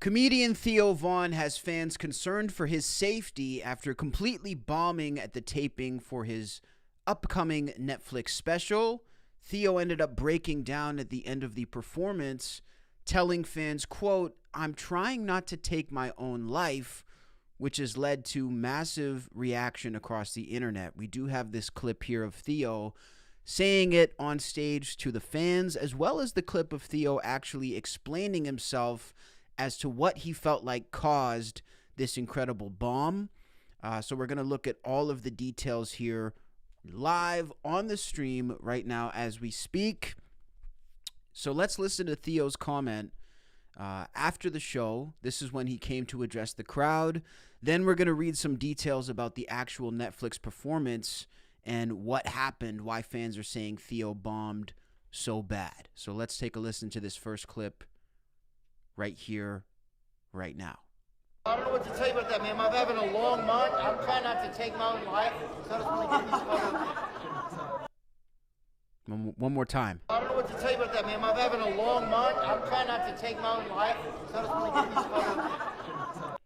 Comedian Theo Von has fans concerned for his safety after completely bombing at the taping for his upcoming Netflix special. Theo ended up breaking down at the end of the performance, telling fans, quote, "I'm trying not to take my own life," which has led to massive reaction across the internet. We do have this clip here of Theo saying it on stage to the fans, as well as the clip of Theo actually explaining himself as to what he felt like caused this incredible bomb. So we're going to look at all of the details here live on the stream right now as we speak. So let's listen to Theo's comment after the show. This is when he came to address the crowd. Then we're going to read some details about the actual Netflix performance and what happened, why fans are saying Theo bombed so bad. So let's take a listen to this first clip right here, right now. I don't know what to tell you about that, man. I'm having a long month. I'm trying not to take my own life. So I just want to get these photos. One more time. I don't know what to tell you about that, man. I'm having a long month. I'm trying not to take my own life. So I just want to get these photos.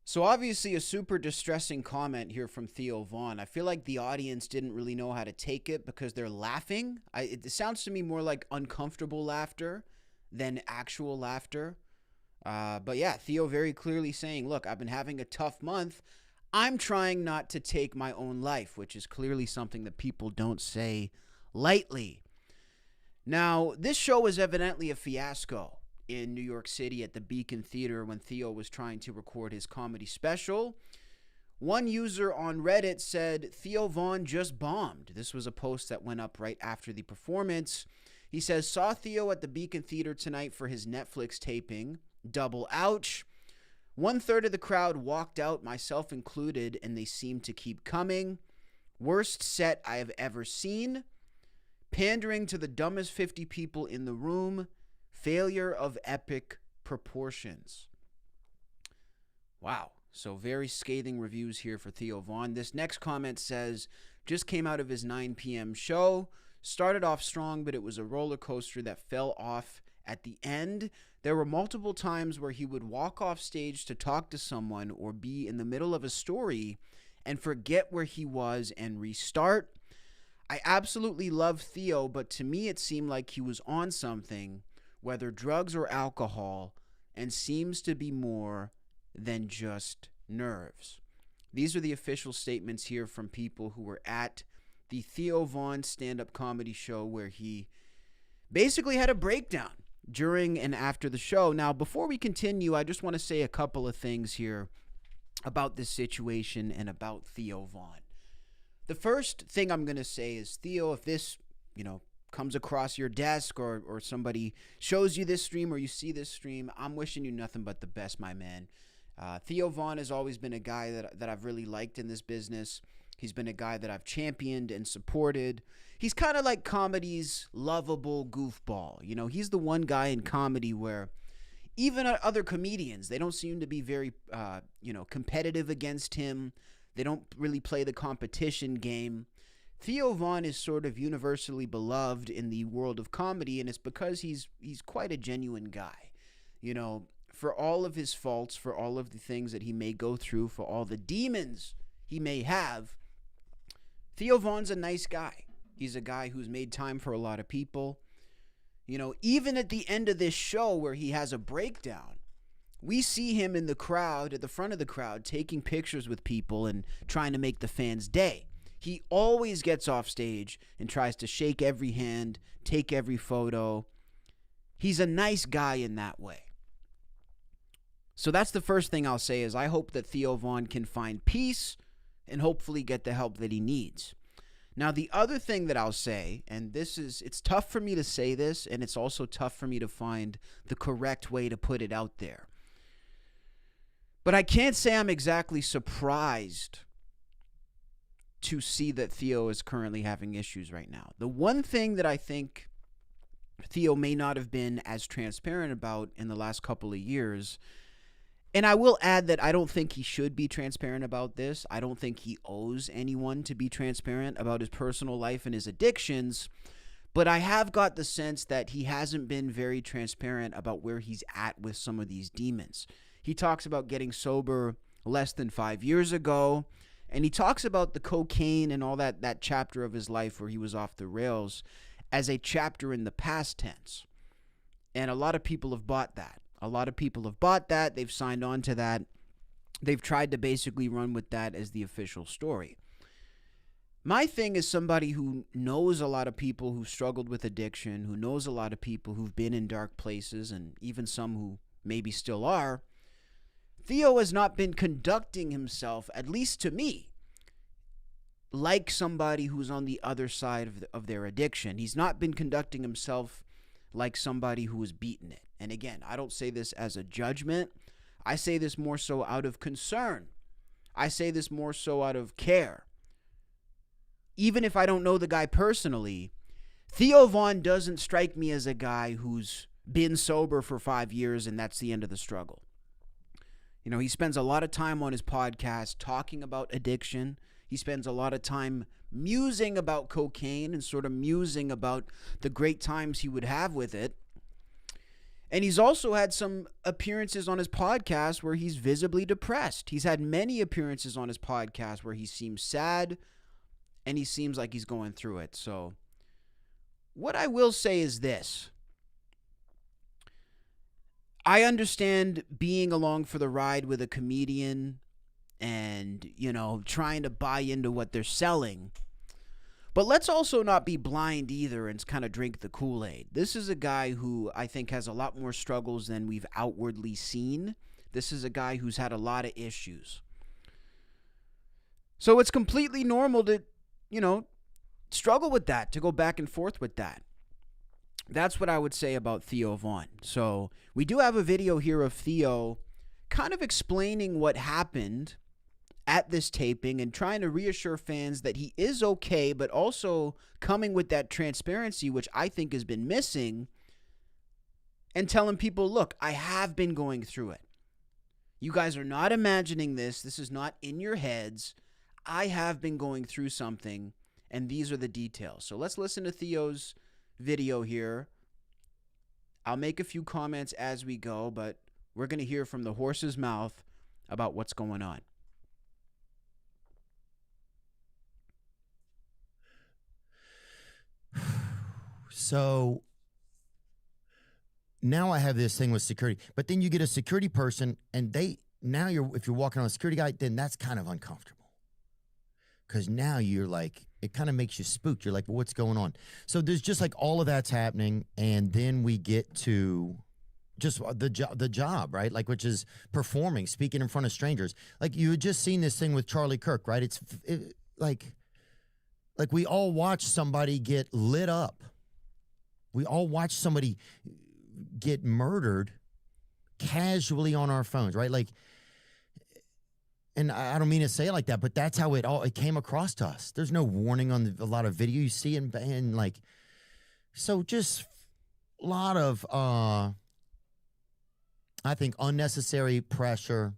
So obviously a super distressing comment here from Theo Von. I feel like the audience didn't really know how to take it because they're laughing. It sounds to me more like uncomfortable laughter than actual laughter. But yeah, Theo very clearly saying, look, I've been having a tough month. I'm trying not to take my own life, which is clearly something that people don't say lightly. Now, this show was evidently a fiasco in New York City at the Beacon Theater when Theo was trying to record his comedy special. One user on Reddit said, "Theo Von just bombed." This was a post that went up right after the performance. He says, "Saw Theo at the Beacon Theater tonight for his Netflix taping. Double ouch. 1/3 of the crowd walked out, myself included, and they seemed to keep coming. Worst set I have ever seen. Pandering to the dumbest 50 people in the room. Failure of epic proportions." Wow. So very scathing reviews here for Theo Von. This next comment says, "Just came out of his 9 p.m. show. Started off strong, but it was a roller coaster that fell off at the end. There were multiple times where he would walk off stage to talk to someone or be in the middle of a story and forget where he was and restart. I absolutely love Theo, but to me it seemed like he was on something, whether drugs or alcohol, and seems to be more than just nerves." These are the official statements here from people who were at the Theo Von stand-up comedy show where he basically had a breakdown during and after the show. Now, before we continue, I just want to say a couple of things here about this situation and about Theo Von. The first thing I'm going to say is, Theo, if this, comes across your desk or somebody shows you this stream or you see this stream, I'm wishing you nothing but the best, my man. Theo Von has always been a guy that I've really liked in this business. He's been a guy that I've championed and supported. He's kind of like comedy's lovable goofball. He's the one guy in comedy where even other comedians, they don't seem to be very, competitive against him. They don't really play the competition game. Theo Von is sort of universally beloved in the world of comedy, and it's because he's quite a genuine guy. For all of his faults, for all of the things that he may go through, for all the demons he may have, Theo Von's a nice guy. He's a guy who's made time for a lot of people. Even at the end of this show where he has a breakdown, we see him in the crowd, at the front of the crowd, taking pictures with people and trying to make the fans' day. He always gets off stage and tries to shake every hand, take every photo. He's a nice guy in that way. So that's the first thing I'll say is I hope that Theo Von can find peace and hopefully get the help that he needs. Now, the other thing that I'll say, and it's tough for me to say this, and it's also tough for me to find the correct way to put it out there. But I can't say I'm exactly surprised to see that Theo is currently having issues right now. The one thing that I think Theo may not have been as transparent about in the last couple of years, and I will add that I don't think he should be transparent about this. I don't think he owes anyone to be transparent about his personal life and his addictions. But I have got the sense that he hasn't been very transparent about where he's at with some of these demons. He talks about getting sober less than 5 years ago, and he talks about the cocaine and all that chapter of his life where he was off the rails as a chapter in the past tense. And a lot of people have bought that. They've signed on to that. They've tried to basically run with that as the official story. My thing is somebody who knows a lot of people who struggled with addiction, who knows a lot of people who've been in dark places, and even some who maybe still are. Theo has not been conducting himself, at least to me, like somebody who's on the other side of their addiction. He's not been conducting himself like somebody who has beaten it. And again, I don't say this as a judgment. I say this more so out of concern. I say this more so out of care. Even if I don't know the guy personally, Theo Von doesn't strike me as a guy who's been sober for 5 years and that's the end of the struggle. You know, he spends a lot of time on his podcast talking about addiction. He spends a lot of time musing about cocaine and sort of musing about the great times he would have with it. And he's also had some appearances on his podcast where he's visibly depressed. He's had many appearances on his podcast where he seems sad and he seems like he's going through it. So what I will say is this. I understand being along for the ride with a comedian and, you know, trying to buy into what they're selling. But let's also not be blind either and kind of drink the Kool-Aid. This is a guy who I think has a lot more struggles than we've outwardly seen. This is a guy who's had a lot of issues. So it's completely normal to, you know, struggle with that, to go back and forth with that. That's what I would say about Theo Von. So we do have a video here of Theo kind of explaining what happened at this taping and trying to reassure fans that he is okay, but also coming with that transparency, which I think has been missing, and telling people, look, I have been going through it. You guys are not imagining this. This is not in your heads. I have been going through something, and these are the details. So let's listen to Theo's video here. I'll make a few comments as we go, but we're going to hear from the horse's mouth about what's going on. So now I have this thing with security, but then you get a security person and if you're walking on a security guy, then that's kind of uncomfortable. Because now you're like, it kind of makes you spooked. You're like, well, what's going on? So there's just like all of that's happening. And then we get to just the job, right? Like, which is performing, speaking in front of strangers. Like you had just seen this thing with Charlie Kirk, right? It's like we all watch somebody get lit up. We all watch somebody get murdered casually on our phones, right? Like, and I don't mean to say it like that, but that's how it came across to us. There's no warning on a lot of video you see, and like, so just a lot of, I think, unnecessary pressure,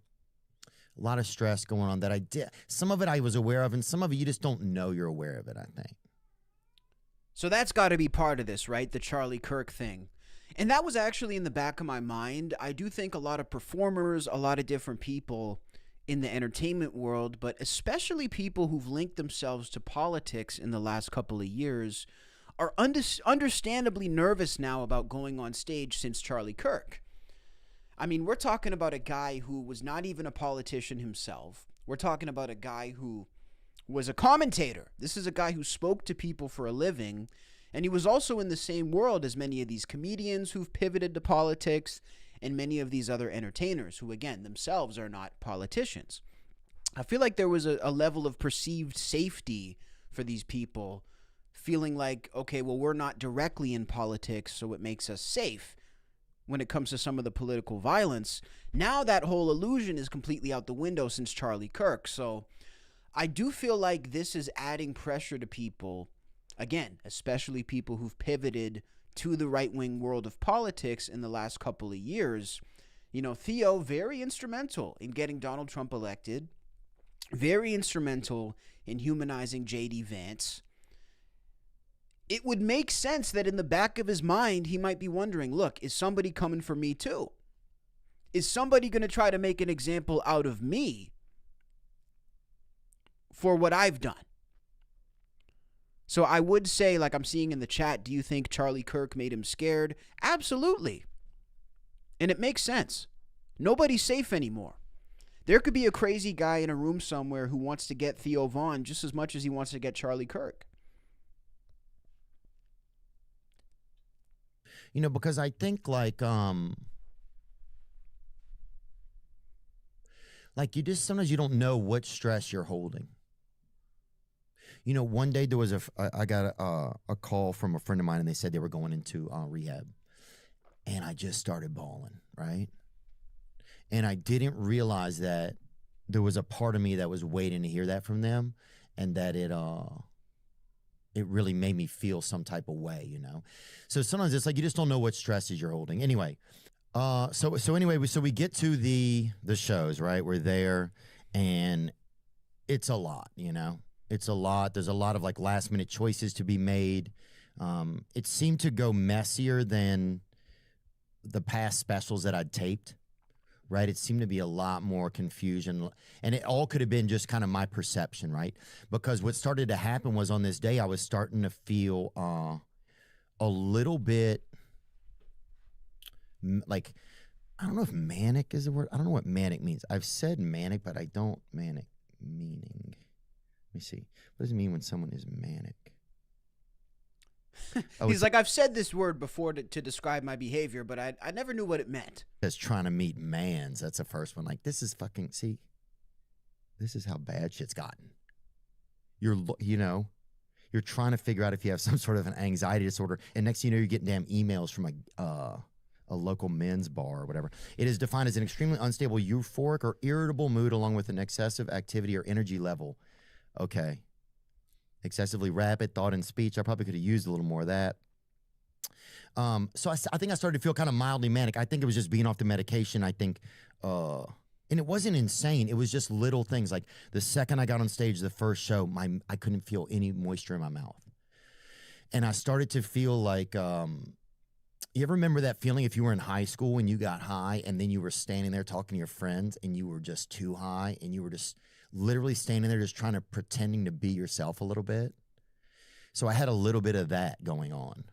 a lot of stress going on that I did. Some of it I was aware of, and some of it you just don't know you're aware of it, I think. So that's got to be part of this, right? The Charlie Kirk thing. And that was actually in the back of my mind. I do think a lot of performers, a lot of different people in the entertainment world, but especially people who've linked themselves to politics in the last couple of years, are understandably nervous now about going on stage since Charlie Kirk. I mean, we're talking about a guy who was not even a politician himself. We're talking about a guy who was a commentator. This is a guy who spoke to people for a living, and he was also in the same world as many of these comedians who've pivoted to politics and many of these other entertainers who, again, themselves are not politicians. I feel like there was a level of perceived safety for these people, feeling like, okay, well, we're not directly in politics, so it makes us safe when it comes to some of the political violence. Now that whole illusion is completely out the window since Charlie Kirk. So I do feel like this is adding pressure to people, again, especially people who've pivoted to the right-wing world of politics in the last couple of years. You know, Theo, very instrumental in getting Donald Trump elected, very instrumental in humanizing J.D. Vance. it would make sense that in the back of his mind, he might be wondering, look, is somebody coming for me too? Is somebody going to try to make an example out of me for what I've done? So I would say, like I'm seeing in the chat, do you think Charlie Kirk made him scared? Absolutely. And it makes sense. Nobody's safe anymore. There could be a crazy guy in a room somewhere who wants to get Theo Von just as much as he wants to get Charlie Kirk. You know, because I think like you just sometimes you don't know what stress you're holding. You know, one day there was I got a call from a friend of mine, and they said they were going into rehab, and I just started bawling, right? And I didn't realize that there was a part of me that was waiting to hear that from them, and that it really made me feel some type of way, you know? So sometimes it's like you just don't know what stresses you're holding. Anyway, so we get to the shows, right? We're there, and it's a lot, you know? It's a lot. There's a lot of like last minute choices to be made. It seemed to go messier than the past specials that I'd taped, right? It seemed to be a lot more confusion, and it all could have been just kind of my perception, right? Because what started to happen was on this day, I was starting to feel a little bit like, I don't know if manic is the word. I don't know what manic means. I've said manic, but I don't manic meaning. Let me see. What does it mean when someone is manic? He's like, I've said this word before to describe my behavior, but I never knew what it meant. That's trying to meet mans. That's the first one. Like, this is fucking, see, this is how bad shit's gotten. You're trying to figure out if you have some sort of an anxiety disorder, and next thing you know, you're getting damn emails from a local men's bar or whatever. It is defined as an extremely unstable, euphoric, or irritable mood along with an excessive activity or energy level. Okay. Excessively rapid thought and speech. I probably could have used a little more of that. So I think I started to feel kind of mildly manic. I think it was just being off the medication. I think, and it wasn't insane. It was just little things. Like the second I got on stage, the first show, I couldn't feel any moisture in my mouth. And I started to feel like, you ever remember that feeling if you were in high school and you got high and then you were standing there talking to your friends and you were just too high and you were just literally standing there just trying to pretending to be yourself a little bit? So I had a little bit of that going on.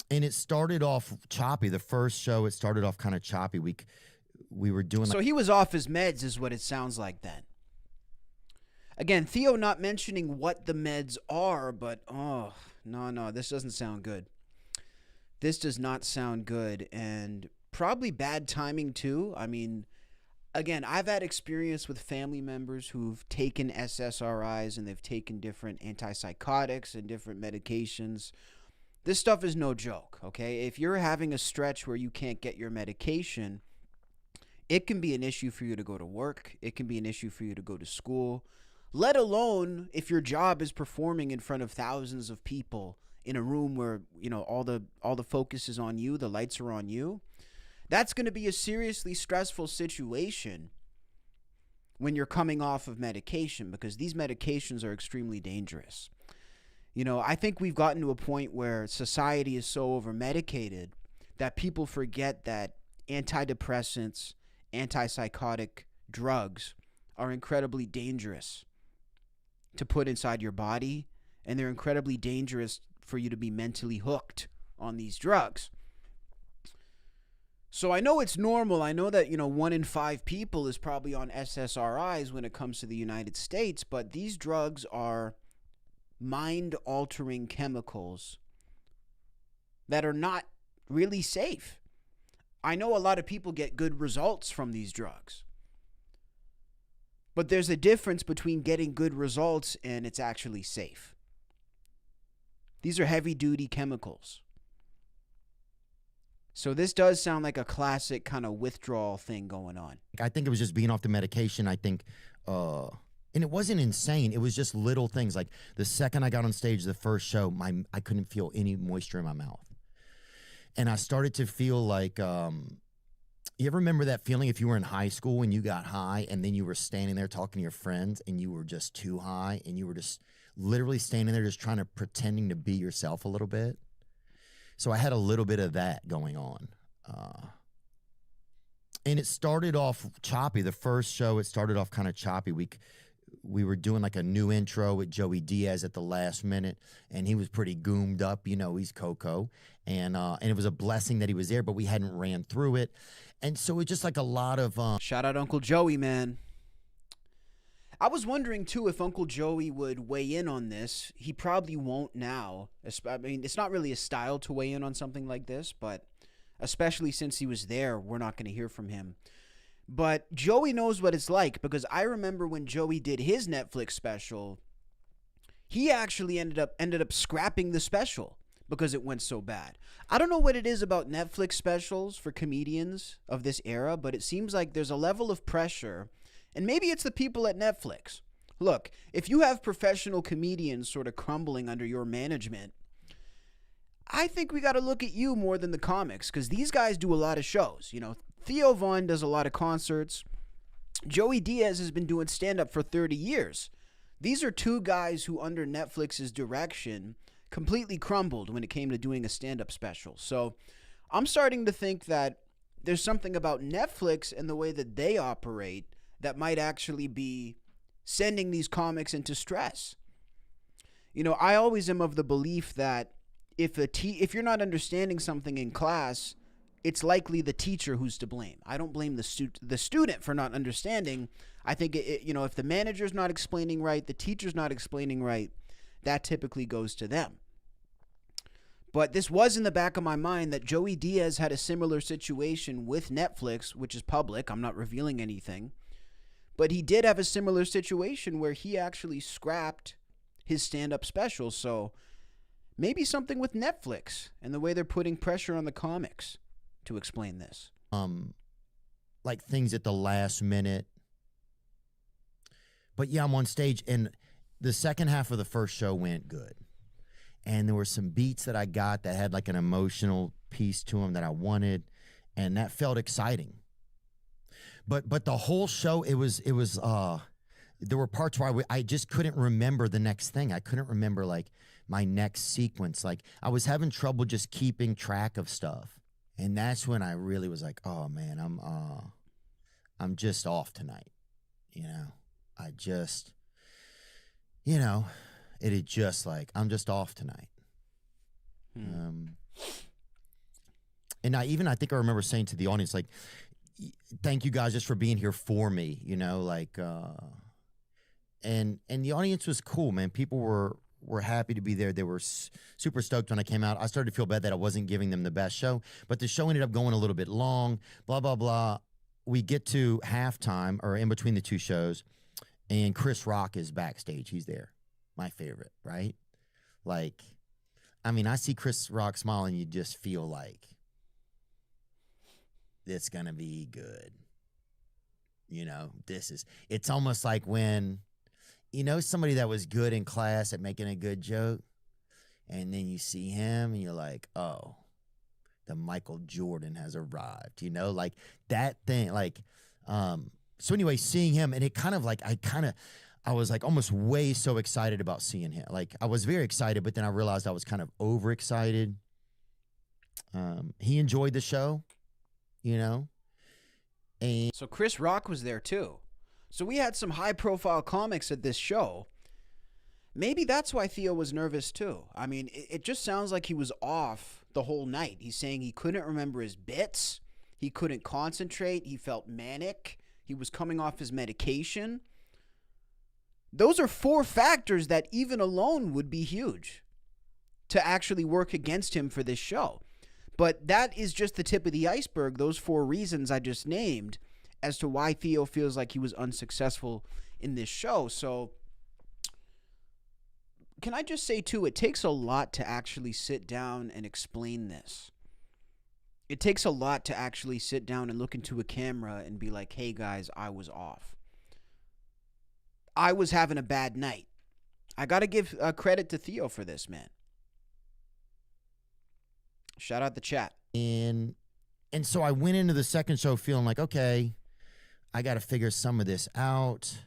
And it started off choppy. The first show, it started off kind of choppy. We were doing... So he was off his meds is what it sounds like then. Again, Theo not mentioning what the meds are, but oh, no, this doesn't sound good. This does not sound good, and probably bad timing too. I mean... Again, I've had experience with family members who've taken SSRIs and they've taken different antipsychotics and different medications. This stuff is no joke, okay? If you're having a stretch where you can't get your medication, it can be an issue for you to go to work. It can be an issue for you to go to school, let alone if your job is performing in front of thousands of people in a room where, you know, all the focus is on you, the lights are on you. That's going to be a seriously stressful situation when you're coming off of medication, because these medications are extremely dangerous. You know, I think we've gotten to a point where society is so over-medicated that people forget that antidepressants, antipsychotic drugs are incredibly dangerous to put inside your body, and they're incredibly dangerous for you to be mentally hooked on these drugs. So I know it's normal. I know that, 1 in 5 people is probably on SSRIs when it comes to the United States, but these drugs are mind-altering chemicals that are not really safe. I know a lot of people get good results from these drugs, but there's a difference between getting good results and it's actually safe. These are heavy-duty chemicals. So this does sound like a classic kind of withdrawal thing going on. I think it was just being off the medication. I think, and it wasn't insane. It was just little things. Like the second I got on stage, the first show, I couldn't feel any moisture in my mouth. And I started to feel like, you ever remember that feeling if you were in high school when you got high and then you were standing there talking to your friends and you were just too high and you were just literally standing there just trying to pretending to be yourself a little bit. So I had a little bit of that going on. And it started off choppy. The first show, it started off kind of choppy. We were doing like a new intro with Joey Diaz at the last minute, and he was pretty goomed up. You know, he's Coco. And it was a blessing that he was there, but we hadn't ran through it. And so it's just like a lot of... Shout out Uncle Joey, man. I was wondering, too, if Uncle Joey would weigh in on this. He probably won't now. I mean, it's not really a style to weigh in on something like this, but especially since he was there, we're not going to hear from him. But Joey knows what it's like, because I remember when Joey did his Netflix special, he actually ended up scrapping the special because it went so bad. I don't know what it is about Netflix specials for comedians of this era, but it seems like there's a level of pressure. And maybe it's the people at Netflix. Look, if you have professional comedians sort of crumbling under your management, I think we got to look at you more than the comics, because these guys do a lot of shows. You know, Theo Von does a lot of concerts. Joey Diaz has been doing stand-up for 30 years. These are two guys who, under Netflix's direction, completely crumbled when it came to doing a stand-up special. So I'm starting to think that there's something about Netflix and the way that they operate that might actually be sending these comics into stress. You know, I always am of the belief that if you're not understanding something in class, it's likely the teacher who's to blame. I don't blame the student for not understanding. I think, if the manager's not explaining right, the teacher's not explaining right, that typically goes to them. But this was in the back of my mind that Joey Diaz had a similar situation with Netflix, which is public. I'm not revealing anything. But he did have a similar situation where he actually scrapped his stand-up special. So maybe something with Netflix and the way they're putting pressure on the comics to explain this. Like things at the last minute. But yeah, I'm on stage, and the second half of the first show went good. And there were some beats that I got that had like an emotional piece to them that I wanted, and that felt exciting. But the whole show, it was there were parts where I just couldn't remember the next thing. I couldn't remember like my next sequence. Like I was having trouble just keeping track of stuff. And that's when I really was like, oh man, I'm just off tonight. You know, it had just like, I'm just off tonight. And I think I remember saying to the audience, like, thank you guys just for being here for me, you know, like, and the audience was cool, man. People were happy to be there. They were super stoked when I came out. I started to feel bad that I wasn't giving them the best show, but the show ended up going a little bit long, blah, blah, blah. We get to halftime or in between the two shows, and Chris Rock is backstage. He's there. My favorite, right? Like, I mean, I see Chris Rock smile and you just feel like it's going to be good. You know, it's almost like when, you know, somebody that was good in class at making a good joke, and then you see him and you're like, oh, the Michael Jordan has arrived, you know, like that thing, like, so anyway, seeing him, and it kind of like, I was like almost way so excited about seeing him. Like I was very excited, but then I realized I was kind of overexcited. He enjoyed the show, you know. And so Chris Rock was there too. So we had some high profile comics at this show. Maybe that's why Theo was nervous too. I mean, it just sounds like he was off the whole night. He's saying he couldn't remember his bits. He couldn't concentrate. He felt manic. He was coming off his medication. Those are 4 factors that even alone would be huge to actually work against him for this show. But that is just the tip of the iceberg, those 4 reasons I just named, as to why Theo feels like he was unsuccessful in this show. So can I just say, too, it takes a lot to actually sit down and explain this. It takes a lot to actually sit down and look into a camera and be like, hey, guys, I was off. I was having a bad night. I got to give credit to Theo for this, man. Shout out the chat. And so I went into the second show feeling like, okay, I got to figure some of this out.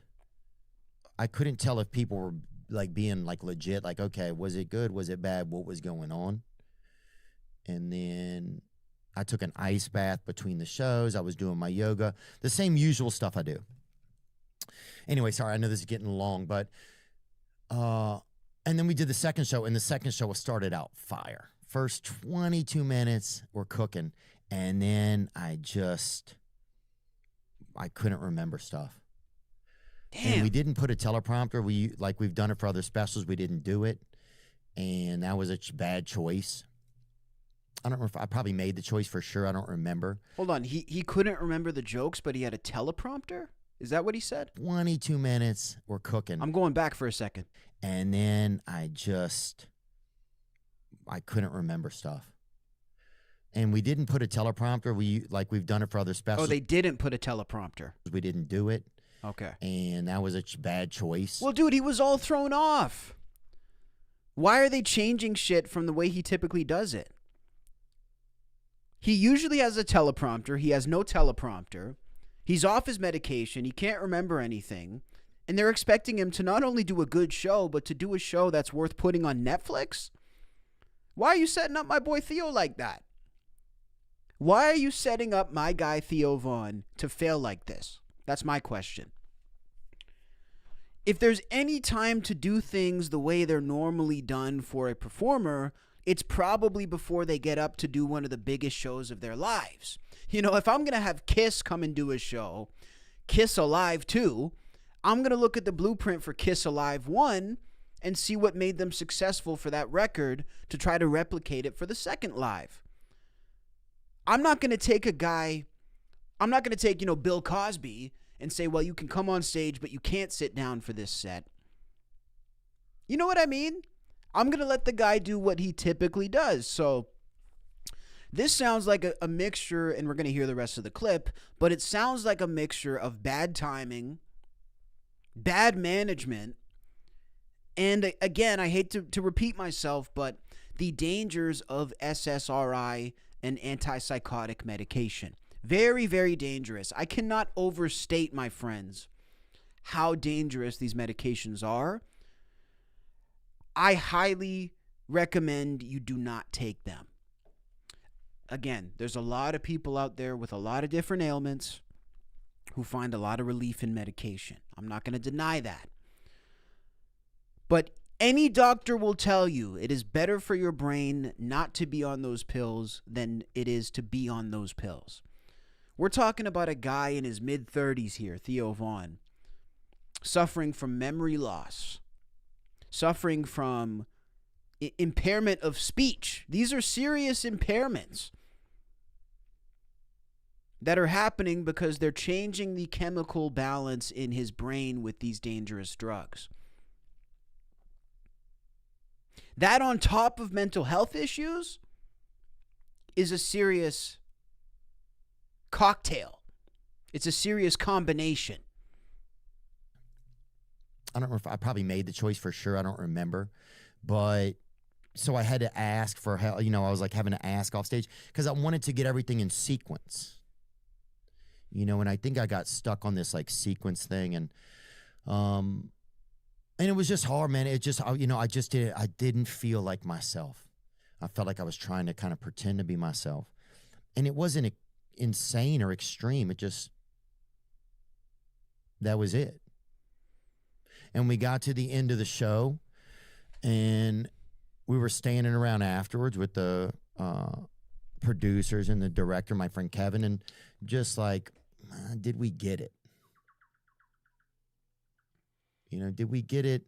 I couldn't tell if people were like being like legit, like, okay, was it good? Was it bad? What was going on? And then I took an ice bath between the shows. I was doing my yoga, the same usual stuff I do. Anyway, sorry, I know this is getting long, but and then we did the second show, and the second show started out fire. First 22 minutes, we're cooking, and then I couldn't remember stuff. Damn. And we didn't put a teleprompter. We've done it for other specials. We didn't do it, and that was a bad choice. I don't know if I probably made the choice for sure. I don't remember. Hold on. He couldn't remember the jokes, but he had a teleprompter? Is that what he said? 22 minutes, we're cooking. I'm going back for a second. And then I couldn't remember stuff. And we didn't put a teleprompter. We've done it for other specials. Oh, they didn't put a teleprompter. We didn't do it. Okay. And that was a bad choice. Well, dude, he was all thrown off. Why are they changing shit from the way he typically does it? He usually has a teleprompter. He has no teleprompter. He's off his medication. He can't remember anything. And they're expecting him to not only do a good show, but to do a show that's worth putting on Netflix? Why are you setting up my boy Theo like that? Why are you setting up my guy Theo Von to fail like this? That's my question. If there's any time to do things the way they're normally done for a performer, it's probably before they get up to do one of the biggest shows of their lives. You know, if I'm going to have Kiss come and do a show, Kiss Alive 2, I'm going to look at the blueprint for Kiss Alive 1 and see what made them successful for that record to try to replicate it for the second live. I'm not going to take Bill Cosby and say, well, you can come on stage, but you can't sit down for this set. You know what I mean? I'm going to let the guy do what he typically does. So this sounds like a mixture, and we're going to hear the rest of the clip, but it sounds like a mixture of bad timing, bad management, and again, I hate to repeat myself, but the dangers of SSRI and antipsychotic medication. Very, very dangerous. I cannot overstate, my friends, how dangerous these medications are. I highly recommend you do not take them. Again, there's a lot of people out there with a lot of different ailments who find a lot of relief in medication. I'm not going to deny that. But any doctor will tell you it is better for your brain not to be on those pills than it is to be on those pills. We're talking about a guy in his mid-30s here, Theo Von, suffering from memory loss, suffering from impairment of speech. These are serious impairments that are happening because they're changing the chemical balance in his brain with these dangerous drugs. That on top of mental health issues is a serious cocktail. It's a serious combination. I don't know if I probably made the choice for sure. I don't remember. But so I had to ask for help. You know, I was like having to ask off stage because I wanted to get everything in sequence. You know, and I think I got stuck on this like sequence thing, and it was just hard, man. It just, I didn't feel like myself. I felt like I was trying to kind of pretend to be myself, and it wasn't insane or extreme. That was it. And we got to the end of the show, and we were standing around afterwards with the producers and the director, my friend Kevin, and just like, did we get it? You know, did we get it?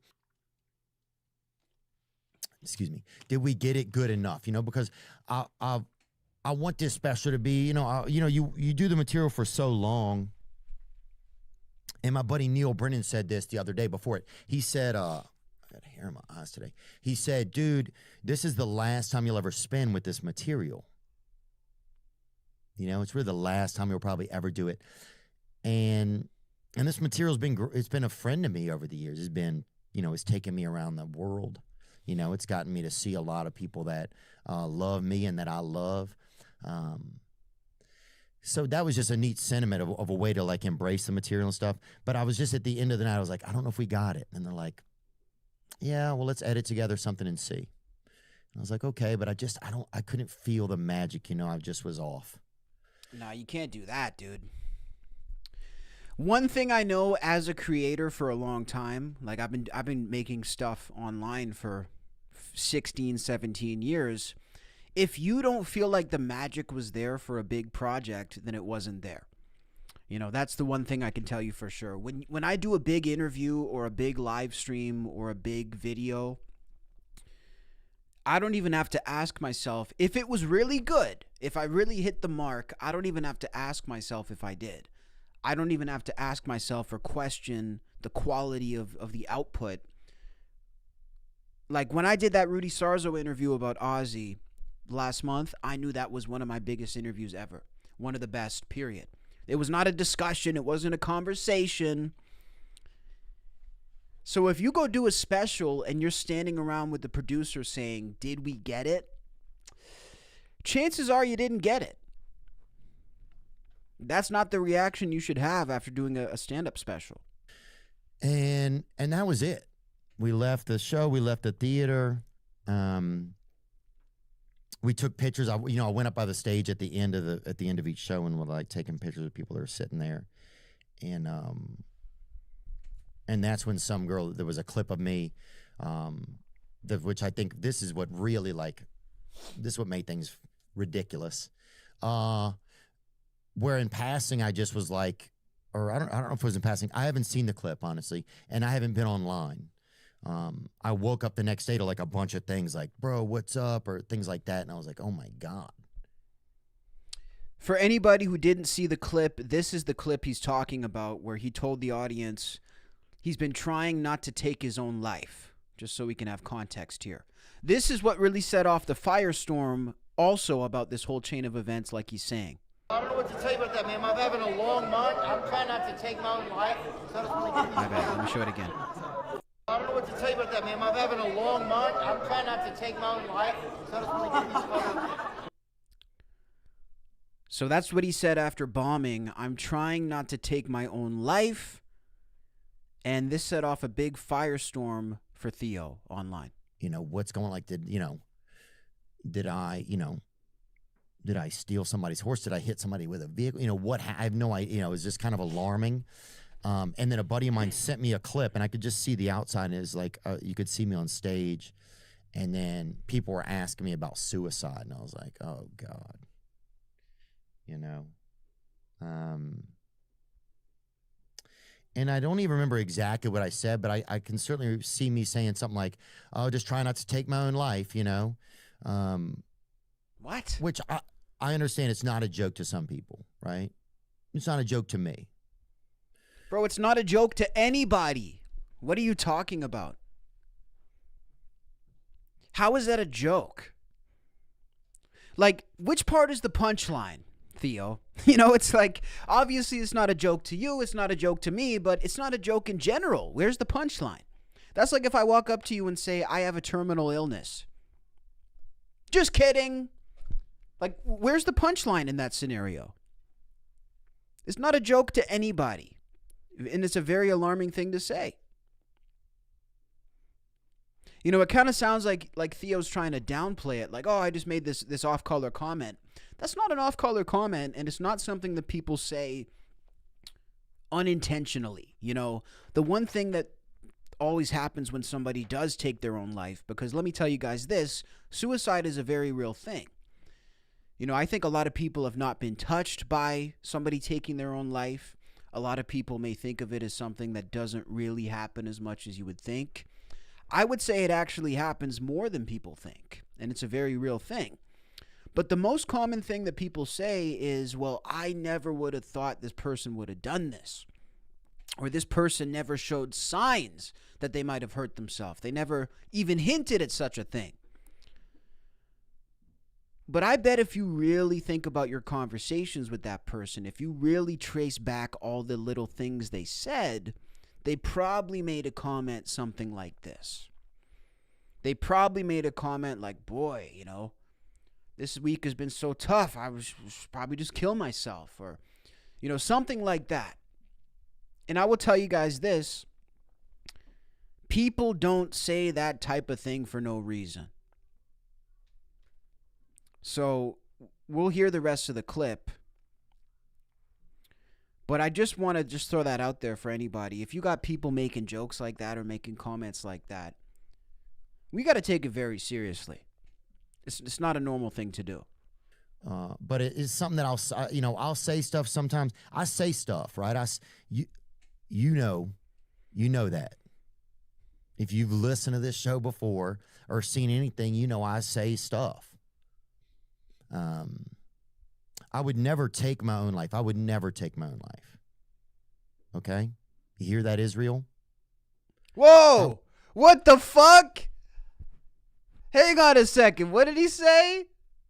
Excuse me. Did we get it good enough? You know, because I want this special to be, you do the material for so long. And my buddy Neil Brennan said this the other day before it. He said, I got hair in my eyes today. He said, dude, this is the last time you'll ever spend with this material. You know, it's really the last time you'll probably ever do it. And this material's been a friend to me over the years. It's been, it's taken me around the world. You know, it's gotten me to see a lot of people that love me and that I love. So that was just a neat sentiment of a way to like embrace the material and stuff. But I was just at the end of the night, I was like, I don't know if we got it. And they're like, yeah, well, let's edit together something and see. And I was like, okay, but I couldn't feel the magic, I just was off. Nah, you can't do that, dude. One thing I know as a creator for a long time, like I've been making stuff online for 16, 17 years. If you don't feel like the magic was there for a big project, then it wasn't there. That's the one thing I can tell you for sure. When I do a big interview or a big live stream or a big video, I don't even have to ask myself if it was really good. If I really hit the mark, I don't even have to ask myself if I did. I don't even have to ask myself or question the quality of the output. Like when I did that Rudy Sarzo interview about Ozzy last month, I knew that was one of my biggest interviews ever. One of the best, period. It was not a discussion. It wasn't a conversation. So if you go do a special and you're standing around with the producer saying, did we get it? Chances are you didn't get it. That's not the reaction you should have after doing a stand-up special. And that was it. We left the show. We left the theater. We took pictures. I went up by the stage at the end of each show and was like taking pictures of people that were sitting there, and that's when some girl. There was a clip of me, which I think this is what really this is what made things ridiculous. Where in passing I just was like, or I don't know if it was in passing. I haven't seen the clip honestly, and I haven't been online. I woke up the next day to like a bunch of things like, bro, what's up? Or things like that. And I was like, oh my God. For anybody who didn't see the clip, this is the clip he's talking about where he told the audience he's been trying not to take his own life, just so we can have context here. This is what really set off the firestorm also about this whole chain of events like he's saying. I don't know what to tell you about that, man. I'm having a long month. I'm trying not to take my own life. So I just want to get these My bad. Let me show it again. I don't know what to tell you about that, man. I'm having a long month. I'm trying not to take my own life. So I just want to get these photos. So that's what he said after bombing. I'm trying not to take my own life. And this set off a big firestorm for Theo online. What's going on? Like, did I steal somebody's horse? Did I hit somebody with a vehicle? I have no idea. It was just kind of alarming. And then a buddy of mine sent me a clip, and I could just see the outside. And it was like, you could see me on stage. And then people were asking me about suicide. And I was like, oh, God. And I don't even remember exactly what I said, but I can certainly see me saying something like, oh, just try not to take my own life, What? Which I understand it's not a joke to some people, right? It's not a joke to me. Bro, it's not a joke to anybody. What are you talking about? How is that a joke? Like, which part is the punchline, Theo? It's like, obviously it's not a joke to you, it's not a joke to me, but it's not a joke in general. Where's the punchline? That's like if I walk up to you and say, I have a terminal illness. Just kidding. Like, where's the punchline in that scenario? It's not a joke to anybody. And it's a very alarming thing to say. It kind of sounds like Theo's trying to downplay it. Like, oh, I just made this off-color comment. That's not an off-color comment, and it's not something that people say unintentionally. The one thing that always happens when somebody does take their own life, because let me tell you guys this, suicide is a very real thing. I think a lot of people have not been touched by somebody taking their own life. A lot of people may think of it as something that doesn't really happen as much as you would think. I would say it actually happens more than people think, and it's a very real thing. But the most common thing that people say is, well, I never would have thought this person would have done this. Or this person never showed signs that they might have hurt themselves. They never even hinted at such a thing. But I bet if you really think about your conversations with that person, if you really trace back all the little things they said, they probably made a comment something like this. They probably made a comment like, boy, this week has been so tough. I was probably just kill myself, or, something like that. And I will tell you guys this. People don't say that type of thing for no reason. So we'll hear the rest of the clip. But I just want to throw that out there for anybody. If you got people making jokes like that or making comments like that, we got to take it very seriously. It's not a normal thing to do. But it is something that I'll say stuff sometimes. I say stuff, right? You know that. If you've listened to this show before or seen anything, you know I say stuff. I would never take my own life. I would never take my own life. Okay? You hear that, Israel? Whoa! What the fuck? Hang on a second. What did he say?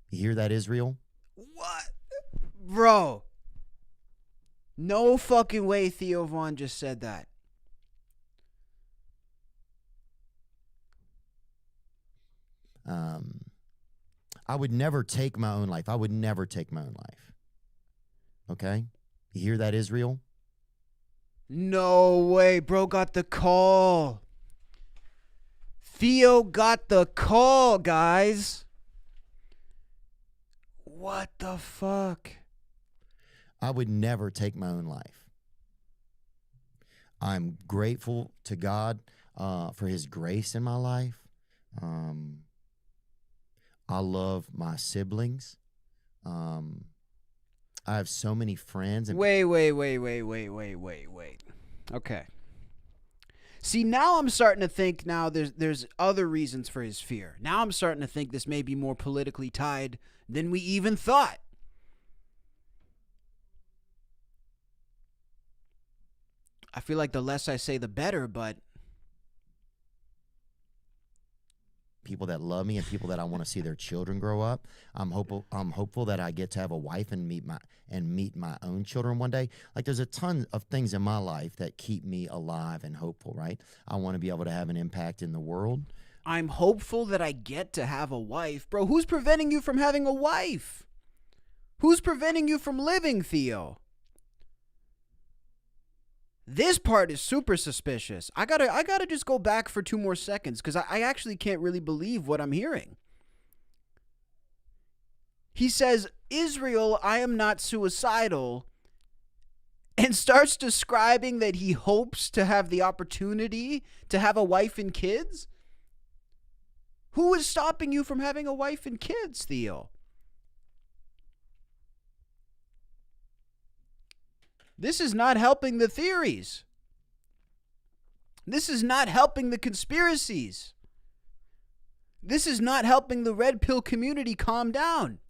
You hear that, Israel? What? Bro. No fucking way Theo Von just said that. I would never take my own life. I would never take my own life. Okay? You hear that, Israel? No way. Bro got the call. Theo got the call, guys. What the fuck? I would never take my own life. I'm grateful to God for his grace in my life. I love my siblings. I have so many friends. And Wait. Okay. See, now I'm starting to think there's other reasons for his fear. Now I'm starting to think this may be more politically tied than we even thought. I feel like the less I say, the better, but people that love me and people that I want to see their children grow up. I'm hopeful that I get to have a wife and meet my own children one day. Like, there's a ton of things in my life that keep me alive and hopeful, right? I want to be able to have an impact in the world. I'm hopeful that I get to have a wife. Bro, who's preventing you from having a wife? Who's preventing you from living, Theo? This part is super suspicious. I gotta just go back for 2 more seconds because I actually can't really believe what I'm hearing. He says, Israel, I am not suicidal, and starts describing that he hopes to have the opportunity to have a wife and kids. Who is stopping you from having a wife and kids, Theo? This is not helping the theories. This is not helping the conspiracies. This is not helping the red pill community calm down.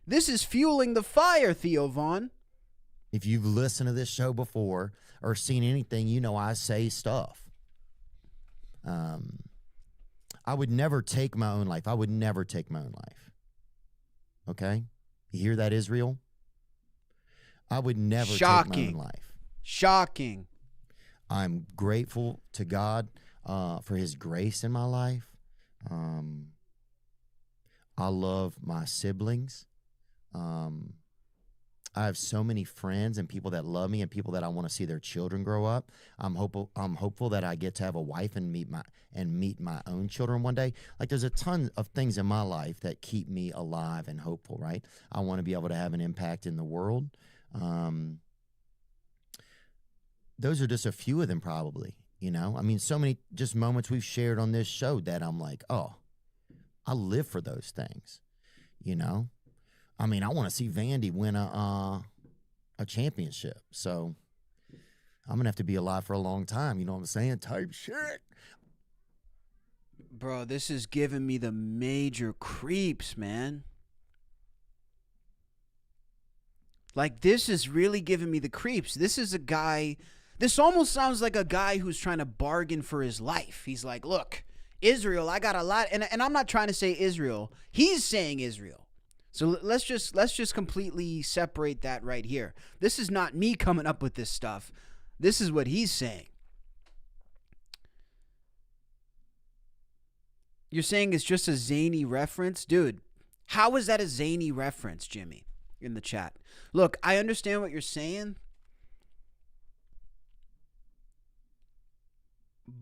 This is fueling the fire, Theo Von. If you've listened to this show before or seen anything, you know I say stuff. I would never take my own life. I would never take my own life. Okay? You hear that, Israel? I would never take my own life. Shocking. I'm grateful to God for his grace in my life. I love my siblings. I have so many friends and people that love me and people that I want to see their children grow up. I'm hopeful that I get to have a wife and meet my own children one day. Like, there's a ton of things in my life that keep me alive and hopeful, right? I want to be able to have an impact in the world. Those are just a few of them, probably. You know, I mean, so many just moments we've shared on this show that I'm like, oh, I live for those things. You know, I mean, I want to see Vandy win a championship. So I'm gonna have to be alive for a long time. You know what I'm saying? Type shit. Bro, this is giving me the major creeps, man. Like, this is really giving me the creeps. This is a guy, this almost sounds like a guy who's trying to bargain for his life. He's like, look, Israel, I got a lot. And I'm not trying to say Israel. He's saying Israel. So let's just completely separate that right here. This is not me coming up with this stuff. This is what he's saying. You're saying it's just a zany reference? Dude, how is that a zany reference, Jimmy, in the chat? Look, I understand what you're saying,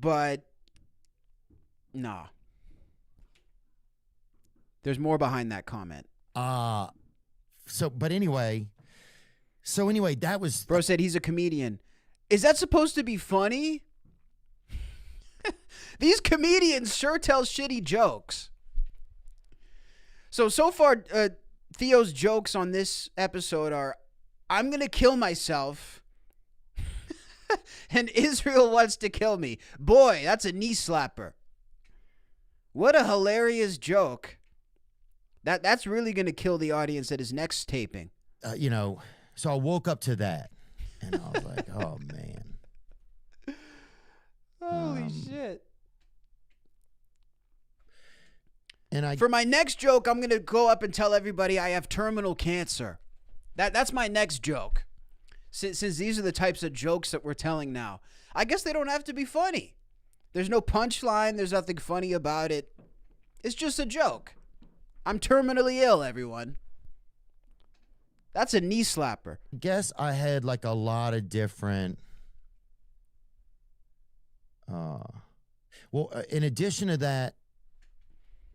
but Nah. There's more behind that comment. But anyway, that was Bro said he's a comedian. Is that supposed to be funny? These comedians sure tell shitty jokes. So far, Theo's jokes on this episode are, I'm going to kill myself and Israel wants to kill me. Boy, that's a knee slapper. What a hilarious joke. That's really going to kill the audience at his next taping. So I woke up to that and I was like, oh, man. Holy shit. And for my next joke, I'm going to go up and tell everybody I have terminal cancer. That's my next joke. Since these are the types of jokes that we're telling now. I guess they don't have to be funny. There's no punchline. There's nothing funny about it. It's just a joke. I'm terminally ill, everyone. That's a knee slapper. I guess I had like a lot of different... in addition to that,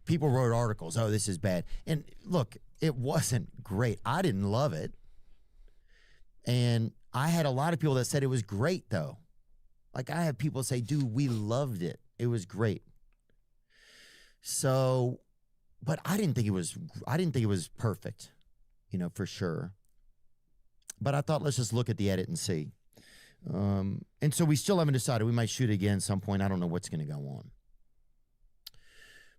people wrote articles, oh, this is bad. And look, it wasn't great. I didn't love it. And I had a lot of people that said it was great, though. Like, I had people say, dude, we loved it. It was great. So, but I didn't think it was perfect, for sure. But I thought, let's just look at the edit and see. And so we still haven't decided. We might shoot again some point. I don't know what's going to go on.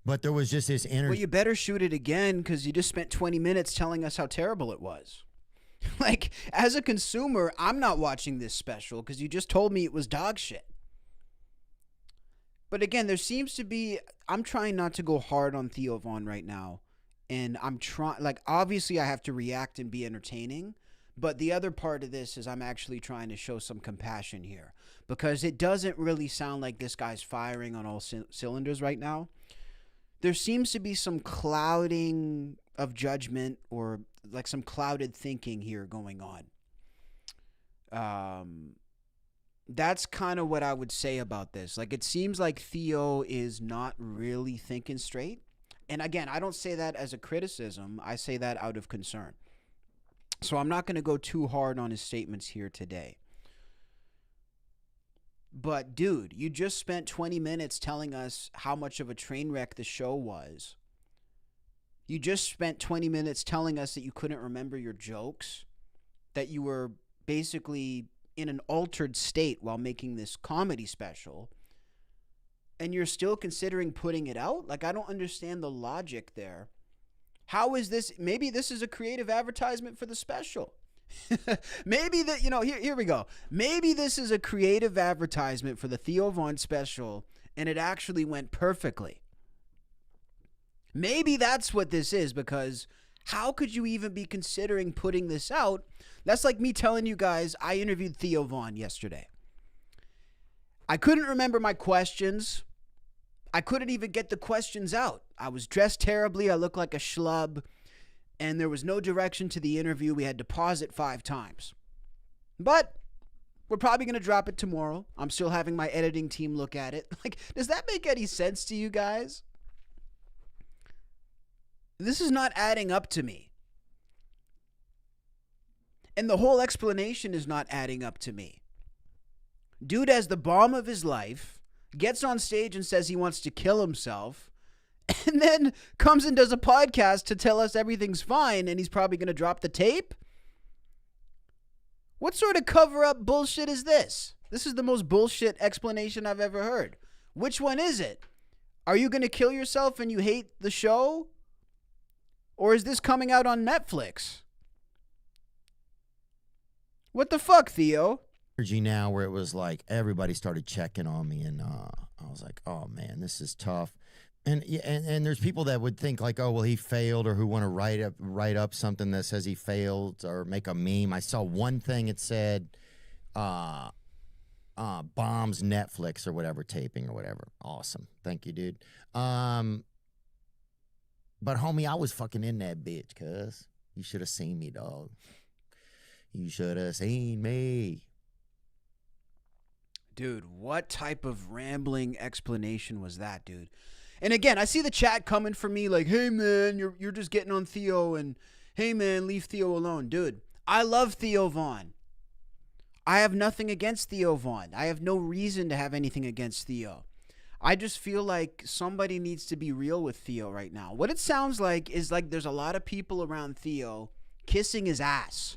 But there was just this energy. Well, you better shoot it again because you just spent 20 minutes telling us how terrible it was. Like, as a consumer, I'm not watching this special because you just told me it was dog shit. But again, there seems to be, I'm trying not to go hard on Theo Von right now. And I'm trying, like, obviously I have to react and be entertaining. But the other part of this is I'm actually trying to show some compassion here. Because it doesn't really sound like this guy's firing on all cylinders right now. There seems to be some clouding of judgment or like some clouded thinking here going on. That's kind of what I would say about this. Like, it seems like Theo is not really thinking straight. And again, I don't say that as a criticism. I say that out of concern. So I'm not going to go too hard on his statements here today. But, dude, you just spent 20 minutes telling us how much of a train wreck the show was. You just spent 20 minutes telling us that you couldn't remember your jokes, that you were basically in an altered state while making this comedy special, and you're still considering putting it out? Like, I don't understand the logic there. How is this? Maybe this is a creative advertisement for the special. Maybe that, here we go. Maybe this is a creative advertisement for the Theo Von special, and it actually went perfectly. Maybe that's what this is, because how could you even be considering putting this out? That's like me telling you guys I interviewed Theo Von yesterday. I couldn't remember my questions. I couldn't even get the questions out. I was dressed terribly. I looked like a schlub. And there was no direction to the interview. We had to pause it 5 times. But we're probably going to drop it tomorrow. I'm still having my editing team look at it. Like, does that make any sense to you guys? This is not adding up to me. And the whole explanation is not adding up to me. Dude has the bomb of his life, gets on stage and says he wants to kill himself, and then comes and does a podcast to tell us everything's fine and he's probably going to drop the tape? What sort of cover-up bullshit is this? This is the most bullshit explanation I've ever heard. Which one is it? Are you going to kill yourself and you hate the show? Or is this coming out on Netflix? What the fuck, Theo? Energy now where it was like everybody started checking on me, and I was like, oh man, this is tough. And there's people that would think like, oh well, he failed, or who want to write up something that says he failed or make a meme. I saw one thing, it said bombs Netflix or whatever, taping or whatever. Awesome. Thank you, dude. But homie, I was fucking in that bitch, cuz. You should have seen me, dog. You should have seen me. Dude, what type of rambling explanation was that, dude? And again, I see the chat coming for me like, hey, man, you're just getting on Theo, and hey, man, leave Theo alone. Dude, I love Theo Von. I have nothing against Theo Von. I have no reason to have anything against Theo. I just feel like somebody needs to be real with Theo right now. What it sounds like is like there's a lot of people around Theo kissing his ass.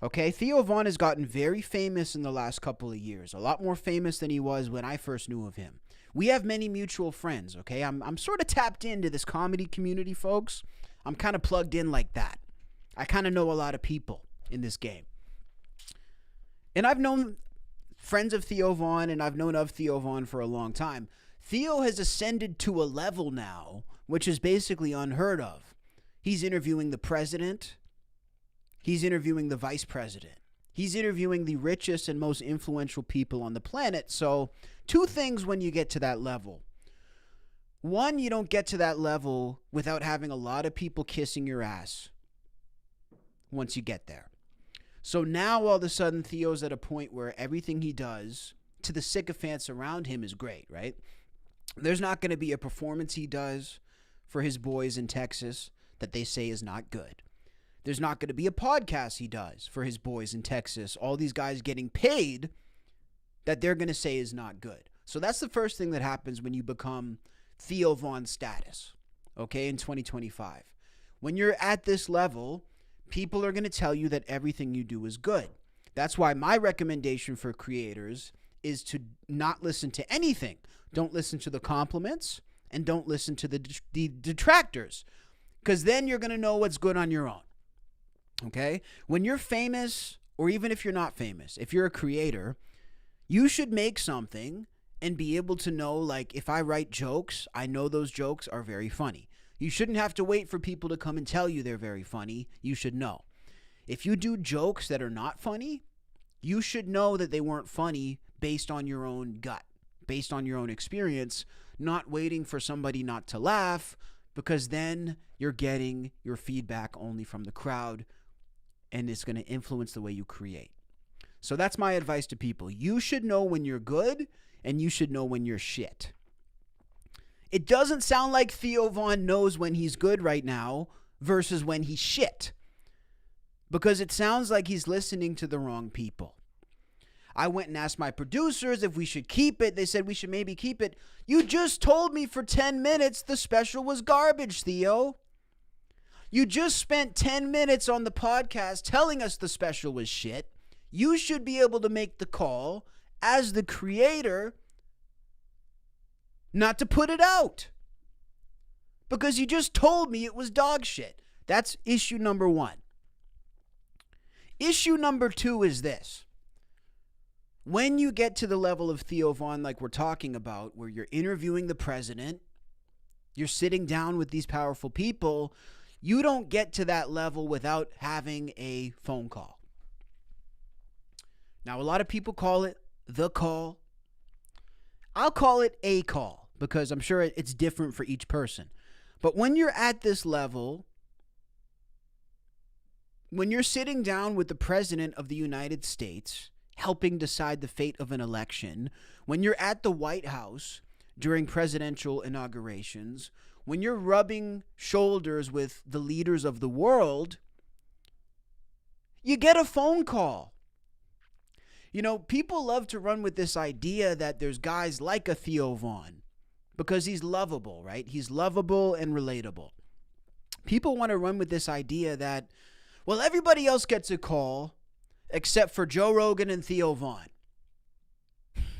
Okay, Theo Von has gotten very famous in the last couple of years. A lot more famous than he was when I first knew of him. We have many mutual friends, okay? I'm sort of tapped into this comedy community, folks. I'm kind of plugged in like that. I kind of know a lot of people in this game. And I've known friends of Theo Von, and I've known of Theo Von for a long time. Theo has ascended to a level now, which is basically unheard of. He's interviewing the president. He's interviewing the vice president. He's interviewing the richest and most influential people on the planet. So, two things when you get to that level. One, you don't get to that level without having a lot of people kissing your ass once you get there. So now all of a sudden Theo's at a point where everything he does to the sycophants around him is great, right? There's not going to be a performance he does for his boys in Texas that they say is not good. There's not going to be a podcast he does for his boys in Texas, all these guys getting paid, that they're going to say is not good. So that's the first thing that happens when you become Theo Von status, okay, in 2025. When you're at this level, people are going to tell you that everything you do is good. That's why my recommendation for creators is to not listen to anything. Don't listen to the compliments and don't listen to the detractors, because then you're going to know what's good on your own. Okay? When you're famous, or even if you're not famous, if you're a creator, you should make something and be able to know, like, if I write jokes, I know those jokes are very funny. You shouldn't have to wait for people to come and tell you they're very funny. You should know. If you do jokes that are not funny, you should know that they weren't funny based on your own gut, based on your own experience, not waiting for somebody not to laugh, because then you're getting your feedback only from the crowd, and it's going to influence the way you create. So that's my advice to people. You should know when you're good, and you should know when you're shit. It doesn't sound like Theo Von knows when he's good right now versus when he's shit, because it sounds like he's listening to the wrong people. I went and asked my producers if we should keep it. They said we should maybe keep it. You just told me for 10 minutes the special was garbage, Theo. You just spent 10 minutes on the podcast telling us the special was shit. You should be able to make the call as the creator not to put it out, because you just told me it was dog shit. That's issue number one. Issue number two is this. When you get to the level of Theo Von like we're talking about, where you're interviewing the president, you're sitting down with these powerful people, you don't get to that level without having a phone call. Now, a lot of people call it the call. I'll call it a call, because I'm sure it's different for each person. But when you're at this level, when you're sitting down with the president of the United States, helping decide the fate of an election, when you're at the White House during presidential inaugurations, when you're rubbing shoulders with the leaders of the world, you get a phone call. You know, people love to run with this idea that there's guys like a Theo Von because he's lovable, right? He's lovable and relatable. People want to run with this idea that, well, everybody else gets a call except for Joe Rogan and Theo Von.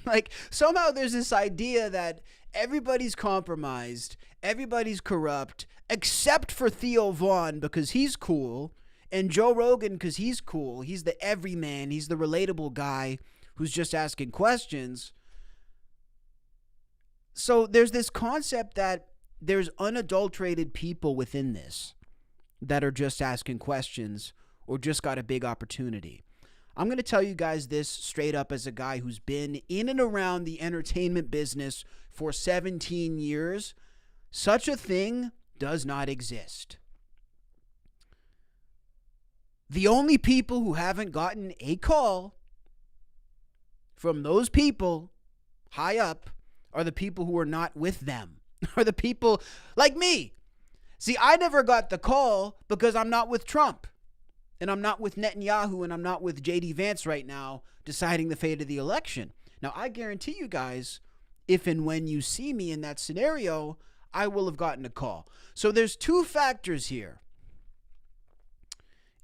Like, somehow there's this idea that everybody's compromised, everybody's corrupt, except for Theo Von because he's cool, and Joe Rogan because he's cool. He's the everyman. He's the relatable guy who's just asking questions. So there's this concept that there's unadulterated people within this that are just asking questions or just got a big opportunity. I'm going to tell you guys this straight up as a guy who's been in and around the entertainment business for 17 years. Such a thing does not exist. The only people who haven't gotten a call from those people high up are the people who are not with them, are the people like me. See, I never got the call because I'm not with Trump, and I'm not with Netanyahu, and I'm not with J.D. Vance right now deciding the fate of the election. Now, I guarantee you guys, if and when you see me in that scenario, I will have gotten a call. So there's two factors here.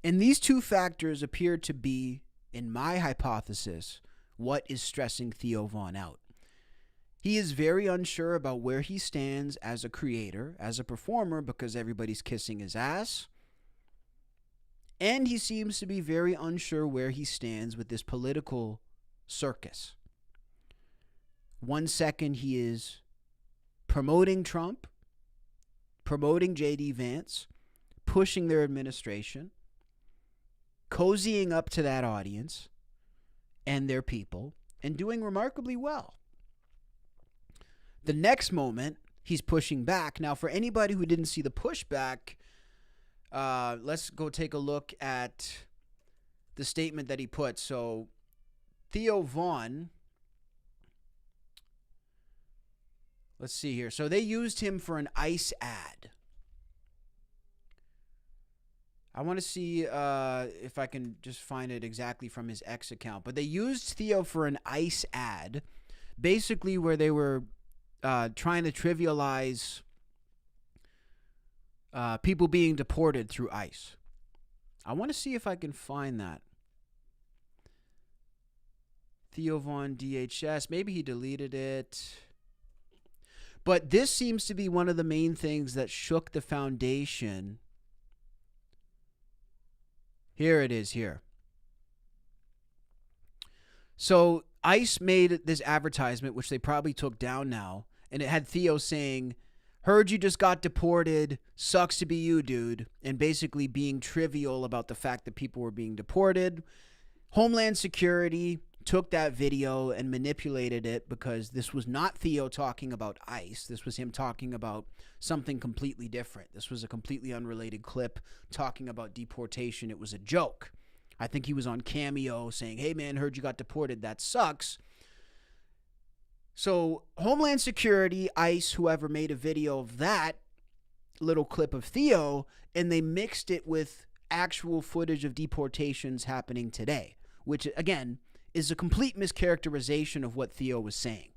And these two factors appear to be, in my hypothesis, what is stressing Theo Von out. He is very unsure about where he stands as a creator, as a performer, because everybody's kissing his ass. And he seems to be very unsure where he stands with this political circus. 1 second he is promoting Trump, promoting J.D. Vance, pushing their administration, cozying up to that audience and their people, and doing remarkably well. The next moment, he's pushing back. Now, for anybody who didn't see the pushback, let's go take a look at the statement that he put. So, Theo Von, let's see here. So, they used him for an ICE ad. I want to see if I can just find it exactly from his X account. But they used Theo for an ICE ad, basically where they were trying to trivialize people being deported through ICE. I want to see if I can find that. Theo Von DHS. Maybe he deleted it. But this seems to be one of the main things that shook the foundation. Here it is here. So ICE made this advertisement, which they probably took down now, and it had Theo saying, "Heard you just got deported. Sucks to be you, dude." And basically being trivial about the fact that people were being deported. Homeland Security took that video and manipulated it because this was not Theo talking about ICE. This was him talking about something completely different. This was a completely unrelated clip talking about deportation. It was a joke. I think he was on Cameo saying, "Hey man, heard you got deported. That sucks." So Homeland Security, ICE, whoever made a video of that little clip of Theo, and they mixed it with actual footage of deportations happening today, which again is a complete mischaracterization of what Theo was saying.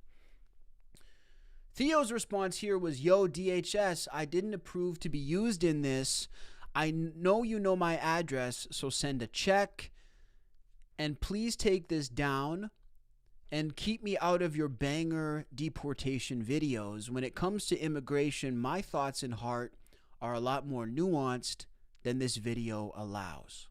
Theo's response here was, "Yo, DHS, I didn't approve to be used in this. I know you know my address, so send a check. And please take this down and keep me out of your banger deportation videos. When it comes to immigration, my thoughts and heart are a lot more nuanced than this video allows."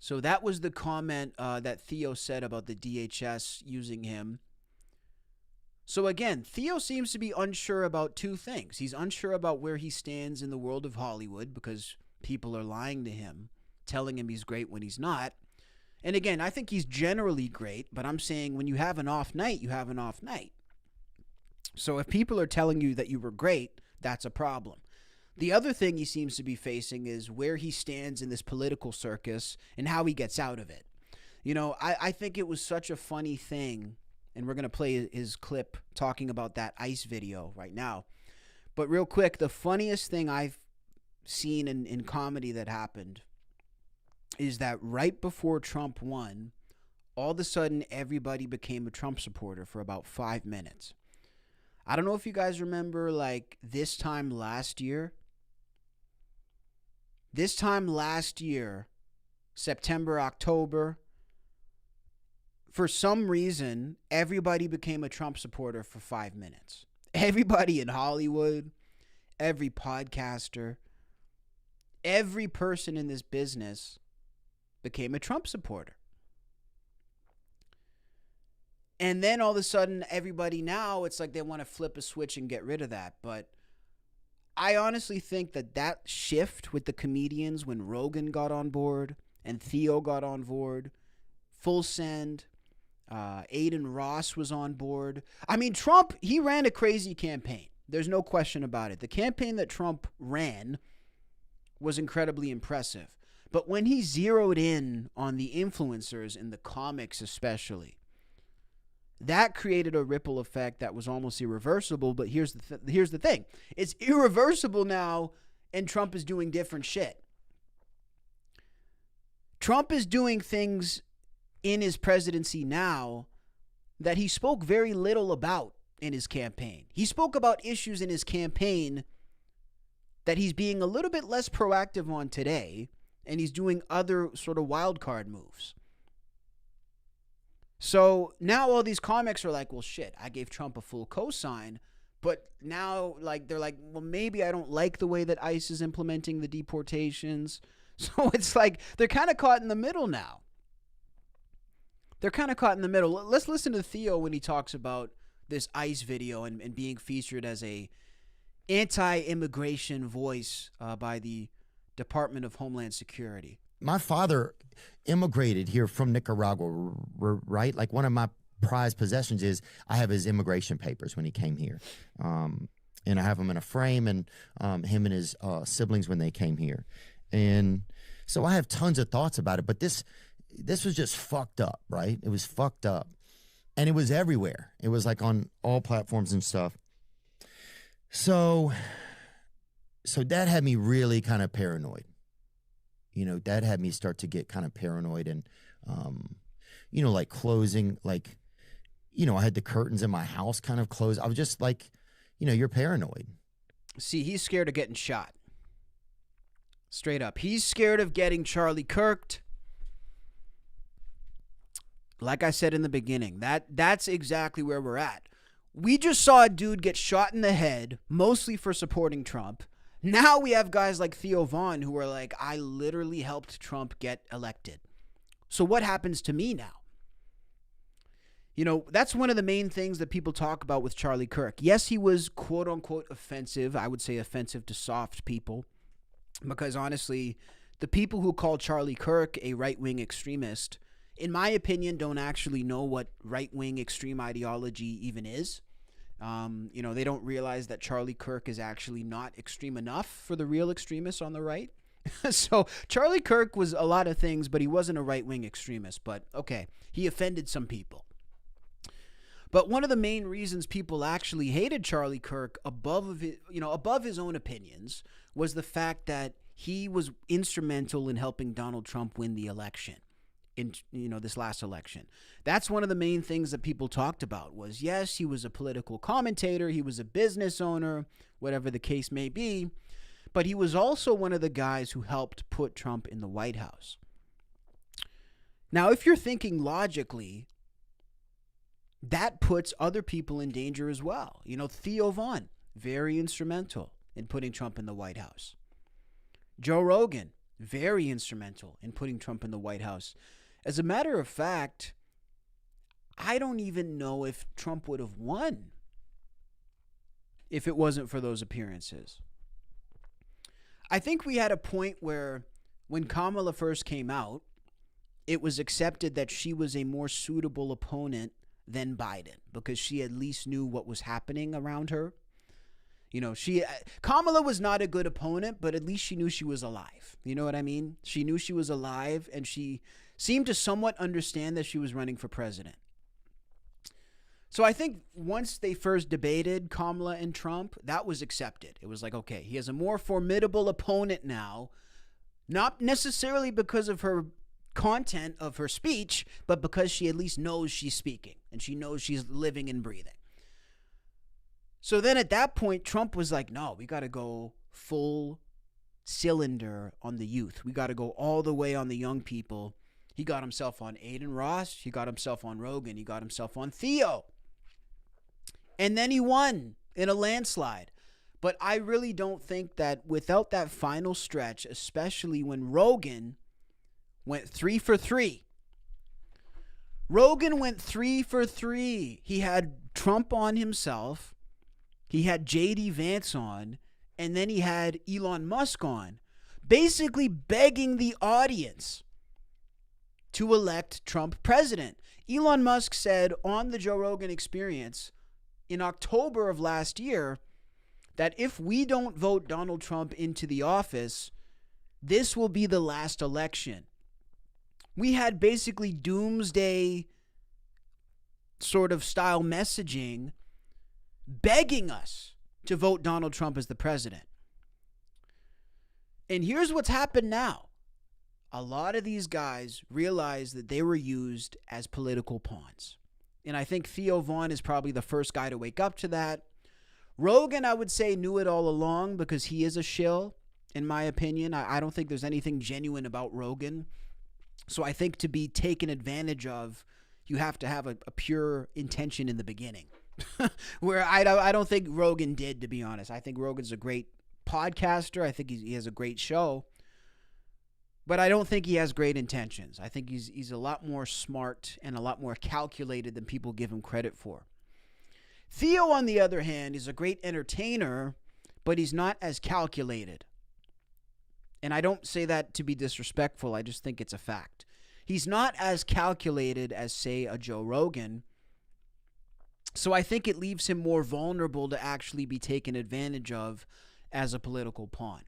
So that was the comment that Theo said about the DHS using him. So again, Theo seems to be unsure about two things. He's unsure about where he stands in the world of Hollywood because people are lying to him, telling him he's great when he's not. And again, I think he's generally great, but I'm saying when you have an off night, you have an off night. So if people are telling you that you were great, that's a problem. The other thing he seems to be facing is where he stands in this political circus and how he gets out of it. You know, I think it was such a funny thing, and we're going to play his clip talking about that ICE video right now. But real quick, the funniest thing I've seen in comedy that happened is that right before Trump won, all of a sudden everybody became a Trump supporter for about 5 minutes. I don't know if you guys remember, like, this time last year, September, October, for some reason, everybody became a Trump supporter for 5 minutes. Everybody in Hollywood, every podcaster, every person in this business became a Trump supporter. And then all of a sudden, everybody now, it's like they want to flip a switch and get rid of that. But I honestly think that shift with the comedians when Rogan got on board and Theo got on board, Full Send, Aiden Ross was on board. I mean, Trump, he ran a crazy campaign. There's no question about it. The campaign that Trump ran was incredibly impressive. But when he zeroed in on the influencers in the comics especially, that created a ripple effect that was almost irreversible. But here's the thing. It's irreversible now, and Trump is doing different shit. Trump is doing things in his presidency now that he spoke very little about in his campaign. He spoke about issues in his campaign that he's being a little bit less proactive on today, and he's doing other sort of wild card moves. So now all these comics are like, well, shit, I gave Trump a full cosign, but now they're like, well, maybe I don't like the way that ICE is implementing the deportations. So it's like they're kind of caught in the middle now. They're kind of caught in the middle. Let's listen to Theo when he talks about this ICE video and being featured as a anti-immigration voice by the Department of Homeland Security. My father immigrated here from Nicaragua, right? Like one of my prized possessions is I have his immigration papers when he came here. And I have them in a frame, and him and his siblings when they came here. And so I have tons of thoughts about it, but this was just fucked up, right? It was fucked up. And it was everywhere. It was like on all platforms and stuff. So that had me really kind of paranoid. You know, that had me start to get kind of paranoid and, you know, like closing, like, you know, I had the curtains in my house kind of closed. I was just like, you know, you're paranoid. See, he's scared of getting shot. Straight up. He's scared of getting Charlie Kirked. Like I said in the beginning, that's exactly where we're at. We just saw a dude get shot in the head, mostly for supporting Trump. Now we have guys like Theo Von who are like, I literally helped Trump get elected. So what happens to me now? You know, that's one of the main things that people talk about with Charlie Kirk. Yes, he was quote unquote offensive. I would say offensive to soft people. Because honestly, the people who call Charlie Kirk a right-wing extremist, in my opinion, don't actually know what right-wing extreme ideology even is. You know, they don't realize that Charlie Kirk is actually not extreme enough for the real extremists on the right. So Charlie Kirk was a lot of things, but he wasn't a right-wing extremist. But okay, he offended some people. But one of the main reasons people actually hated Charlie Kirk above his own opinions was the fact that he was instrumental in helping Donald Trump win the election. In this last election. That's one of the main things that people talked about was, yes, he was a political commentator, he was a business owner, whatever the case may be, but he was also one of the guys who helped put Trump in the White House. Now, if you're thinking logically, that puts other people in danger as well. You know, Theo Von, very instrumental in putting Trump in the White House. Joe Rogan, very instrumental in putting Trump in the White House. As a matter of fact, I don't even know if Trump would have won if it wasn't for those appearances. I think we had a point where when Kamala first came out, it was accepted that she was a more suitable opponent than Biden because she at least knew what was happening around her. You know, Kamala was not a good opponent, but at least she knew she was alive. You know what I mean? She knew she was alive, and she seemed to somewhat understand that she was running for president. So I think once they first debated Kamala and Trump, that was accepted. It was like, okay, he has a more formidable opponent now, not necessarily because of her content of her speech, but because she at least knows she's speaking, and she knows she's living and breathing. So then at that point, Trump was like, no, we got to go full cylinder on the youth. We got to go all the way on the young people. He got himself on Aiden Ross. He got himself on Rogan. He got himself on Theo. And then he won in a landslide. But I really don't think that without that final stretch, especially when Rogan went 3 for 3. Rogan went 3 for 3. He had Trump on himself. He had J.D. Vance on. And then he had Elon Musk on. Basically begging the audience to elect Trump president. Elon Musk said on the Joe Rogan Experience in October of last year that if we don't vote Donald Trump into the office, this will be the last election. We had basically doomsday sort of style messaging begging us to vote Donald Trump as the president. And here's what's happened now. A lot of these guys realized that they were used as political pawns. And I think Theo Von is probably the first guy to wake up to that. Rogan, I would say, knew it all along because he is a shill, in my opinion. I don't think there's anything genuine about Rogan. So I think to be taken advantage of, you have to have a pure intention in the beginning. Where I don't think Rogan did, to be honest. I think Rogan's a great podcaster. I think he has a great show. But I don't think he has great intentions. I think he's a lot more smart and a lot more calculated than people give him credit for. Theo, on the other hand, is a great entertainer, but he's not as calculated. And I don't say that to be disrespectful. I just think it's a fact. He's not as calculated as, say, a Joe Rogan. So I think it leaves him more vulnerable to actually be taken advantage of as a political pawn.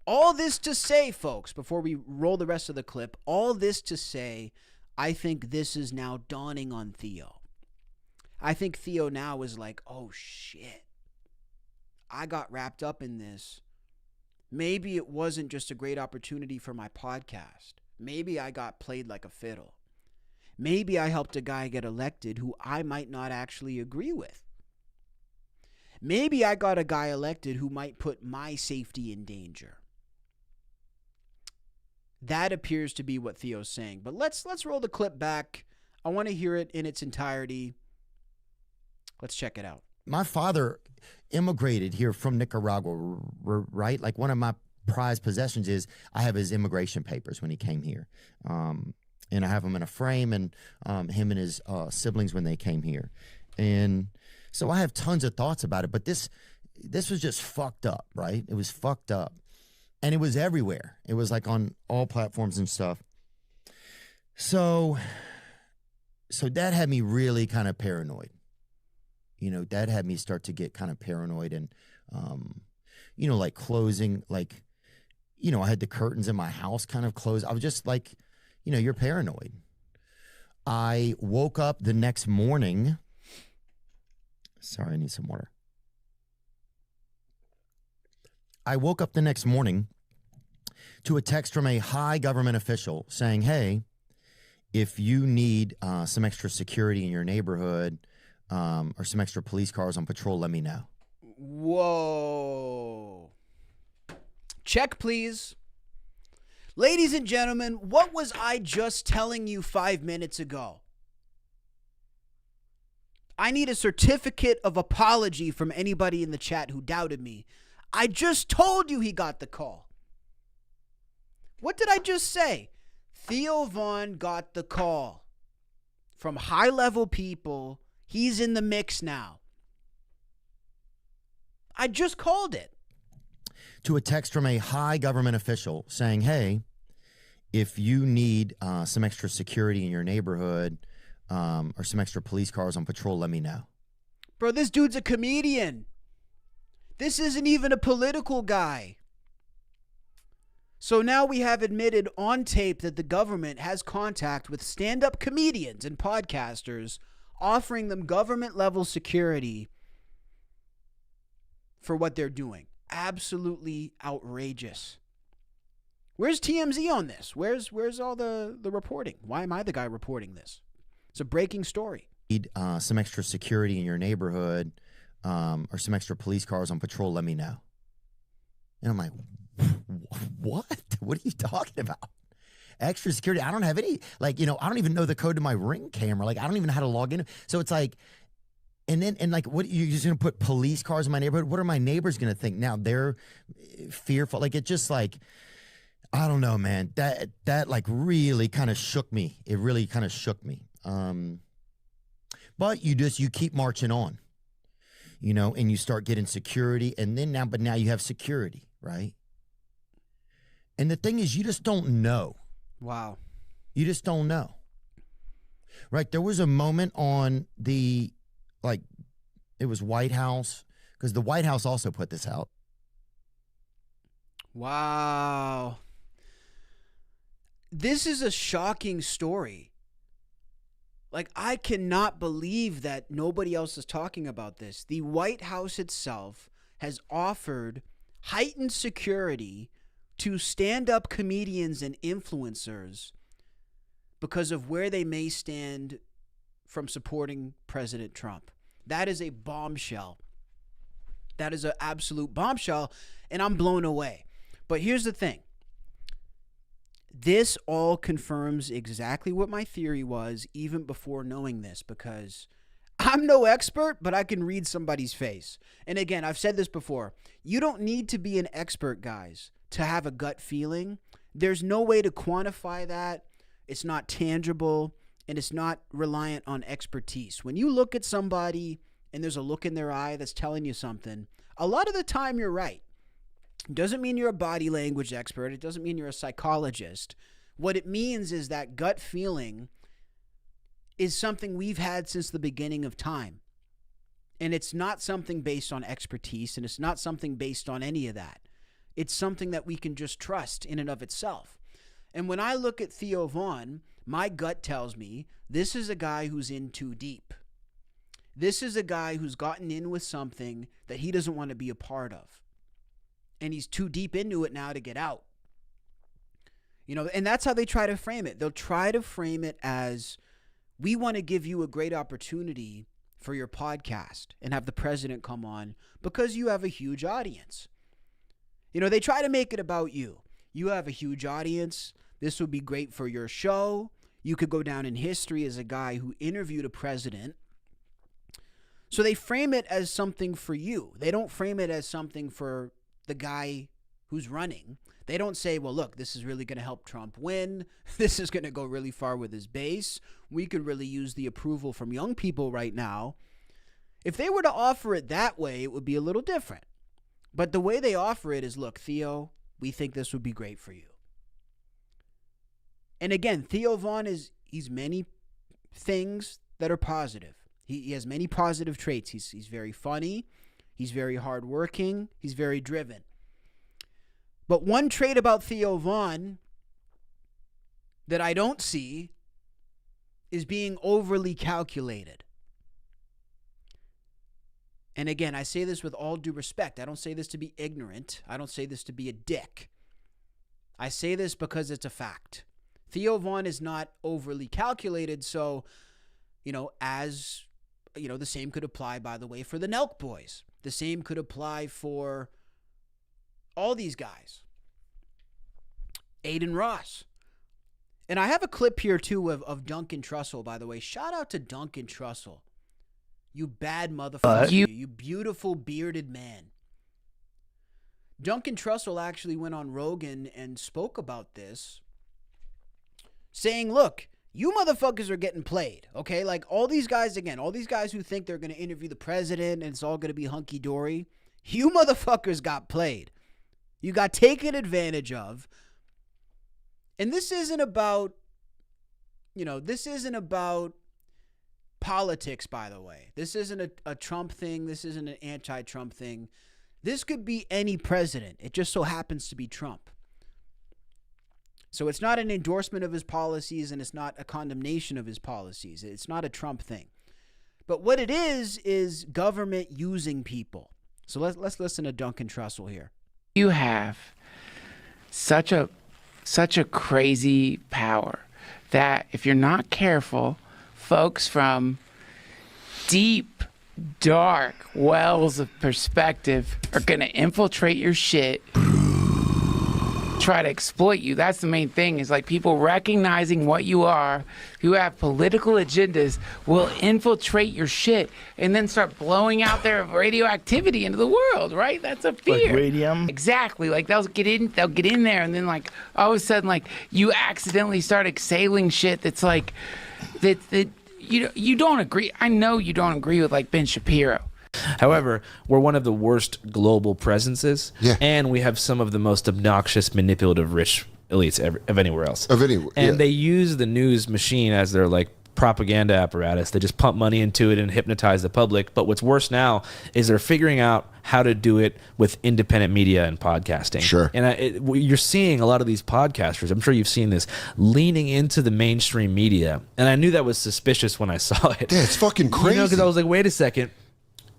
All this to say, folks, before we roll the rest of the clip, all this to say, I think this is now dawning on Theo. I think Theo now is like, oh shit, I got wrapped up in this. Maybe it wasn't just a great opportunity for my podcast. Maybe I got played like a fiddle. Maybe I helped a guy get elected who I might not actually agree with. Maybe I got a guy elected who might put my safety in danger. That appears to be what Theo's saying. But let's roll the clip back. I want to hear it in its entirety. Let's check it out. My father immigrated here from Nicaragua, right? Like one of my prized possessions is I have his immigration papers when he came here. And I have them in a frame, and him and his siblings when they came here. And so I have tons of thoughts about it, but this was just fucked up, right? It was fucked up. And it was everywhere. It was like on all platforms and stuff. So that had me really kind of paranoid. You know, that had me start to get kind of paranoid and, you know, like closing, like, you know, I had the curtains in my house kind of closed. I was just like, you know, you're paranoid. I woke up the next morning. Sorry, I need some water. I woke up the next morning to a text from a high government official saying, hey, if you need some extra security in your neighborhood or some extra police cars on patrol, let me know. Whoa. Check, please. Ladies and gentlemen, what was I just telling you 5 minutes ago? I need a certificate of apology from anybody in the chat who doubted me. I just told you he got the call. What did I just say? Theo Von got the call from high-level people. He's in the mix now. I just called it. To a text from a high government official saying, hey, if you need some extra security in your neighborhood or some extra police cars on patrol, let me know. Bro, this dude's a comedian. This isn't even a political guy. So now we have admitted on tape that the government has contact with stand-up comedians and podcasters, offering them government-level security for what they're doing. Absolutely outrageous. Where's TMZ on this? Where's all the reporting? Why am I the guy reporting this? It's a breaking story. Need some extra security in your neighborhood or some extra police cars on patrol, let me know. And I'm like, what? What are you talking about? Extra security? I don't have any, like, you know, I don't even know the code to my Ring camera. Like, I don't even know how to log in. So it's like, and like, what, you're just going to put police cars in my neighborhood? What are my neighbors going to think? Now they're fearful. Like, it just like, I don't know, man. That like really kind of shook me. It really kind of shook me. But you keep marching on, you know, and you start getting security, and then now you have security, right? And the thing is, you just don't know. Wow. You just don't know. Right? There was a moment on the, like, it was White House, because the White House also put this out. Wow. This is a shocking story. Like, I cannot believe that nobody else is talking about this. The White House itself has offered heightened security to stand-up comedians and influencers because of where they may stand from supporting President Trump. That is a bombshell. That is an absolute bombshell, and I'm blown away. But here's the thing. This all confirms exactly what my theory was even before knowing this, because I'm no expert, but I can read somebody's face. And again, I've said this before. You don't need to be an expert, guys, to have a gut feeling. There's no way to quantify that. It's not tangible, and it's not reliant on expertise. When you look at somebody and there's a look in their eye that's telling you something, a lot of the time you're right. It doesn't mean you're a body language expert. It doesn't mean you're a psychologist. What it means is that gut feeling is something we've had since the beginning of time. And it's not something based on expertise, and it's not something based on any of that. It's something that we can just trust in and of itself. And when I look at Theo Von, my gut tells me this is a guy who's in too deep. This is a guy who's gotten in with something that he doesn't want to be a part of. And he's too deep into it now to get out. You know, and that's how they try to frame it. They'll try to frame it as, we want to give you a great opportunity for your podcast and have the president come on because you have a huge audience. You know, they try to make it about you. You have a huge audience. This would be great for your show. You could go down in history as a guy who interviewed a president. So they frame it as something for you. They don't frame it as something for the guy who's running. They don't say, well, look, this is really going to help Trump win. This is going to go really far with his base. We could really use the approval from young people right now. If they were to offer it that way, it would be a little different. But the way they offer it is, look, Theo, we think this would be great for you. And again, Theo Von he's many things that are positive. He has many positive traits. He's very funny. He's very hardworking. He's very driven. But one trait about Theo Von that I don't see is being overly calculated. And again, I say this with all due respect. I don't say this to be ignorant. I don't say this to be a dick. I say this because it's a fact. Theo Von is not overly calculated, so, as, the same could apply, by the way, for the Nelk Boys. The same could apply for all these guys. Aiden Ross. And I have a clip here, too, of Duncan Trussell, by the way. Shout out to Duncan Trussell. You bad motherfucker. You beautiful bearded man. Duncan Trussell actually went on Rogan and spoke about this, saying, look, you motherfuckers are getting played, okay? Like all these guys who think they're going to interview the president and it's all going to be hunky-dory, you motherfuckers got played. You got taken advantage of. And this isn't about, politics, by the way. This isn't a Trump thing. This isn't an anti-Trump thing. This could be any president. It just so happens to be Trump. So it's not an endorsement of his policies, and it's not a condemnation of his policies. It's not a Trump thing. But what it is government using people. So let's listen to Duncan Trussell here. You have such a crazy power that if you're not careful, folks from deep, dark wells of perspective are going to infiltrate your shit, try to exploit you. That's the main thing, is like people recognizing what you are, who have political agendas, will infiltrate your shit and then start blowing out their radioactivity into the world, right? That's a fear. Like radium? Exactly. Like they'll get in there, and then like all of a sudden, like you accidentally start exhaling shit that's like that you don't agree. I know you don't agree with like Ben Shapiro. However, we're one of the worst global presences, and we have some of the most obnoxious, manipulative, rich elites of anywhere else. And they use the news machine as their like propaganda apparatus. They just pump money into it and hypnotize the public. But what's worse now is they're figuring out how to do it with independent media and podcasting. Sure. And you're seeing a lot of these podcasters, I'm sure you've seen this, leaning into the mainstream media. And I knew that was suspicious when I saw it. Yeah, it's fucking crazy. Because I was like, wait a second.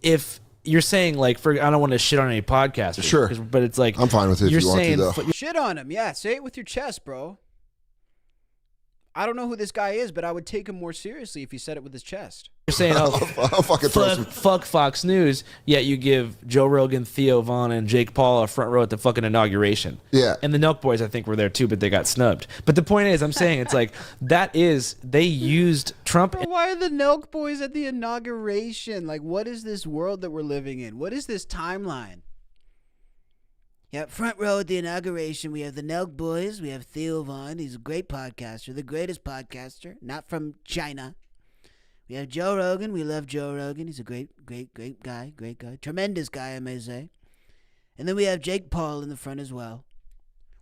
If you're saying, like, I don't want to shit on any podcasters. Sure. But it's like, I'm fine with it if you want to, though. Shit on him. Yeah, say it with your chest, bro. I don't know who this guy is, but I would take him more seriously if he said it with his chest. You're saying, I'll fucking fuck Fox News, yet you give Joe Rogan, Theo Von, and Jake Paul a front row at the fucking inauguration. Yeah. And the Nelk Boys, I think, were there too, but they got snubbed. But the point is, I'm saying it's like, they used Trump. Bro, why are the Nelk Boys at the inauguration? Like, what is this world that we're living in? What is this timeline? Yeah, front row at the inauguration, we have the Nelk Boys. We have Theo Von. He's a great podcaster, the greatest podcaster, not from China. We have Joe Rogan. We love Joe Rogan. He's a great guy, tremendous guy, I may say. And then we have Jake Paul in the front as well.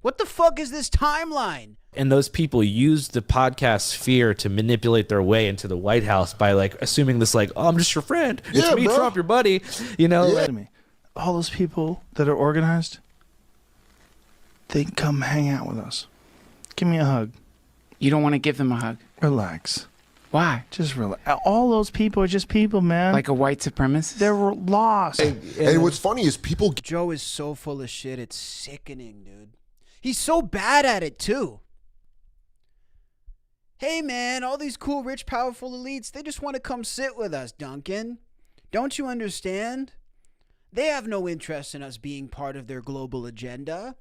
What the fuck is this timeline? And those people used the podcast sphere to manipulate their way into the White House by, like, assuming this, like, oh, I'm just your friend. It's me, bro. Trump, your buddy. You know? Yeah. All those people that are organized, they can come hang out with us. Give me a hug. You don't want to give them a hug? Relax. Why? Just relax. All those people are just people, man. Like a white supremacist? They're lost. And what's funny is people... Joe is so full of shit. It's sickening, dude. He's so bad at it, too. Hey, man, all these cool, rich, powerful elites, they just want to come sit with us, Duncan. Don't you understand? They have no interest in us being part of their global agenda.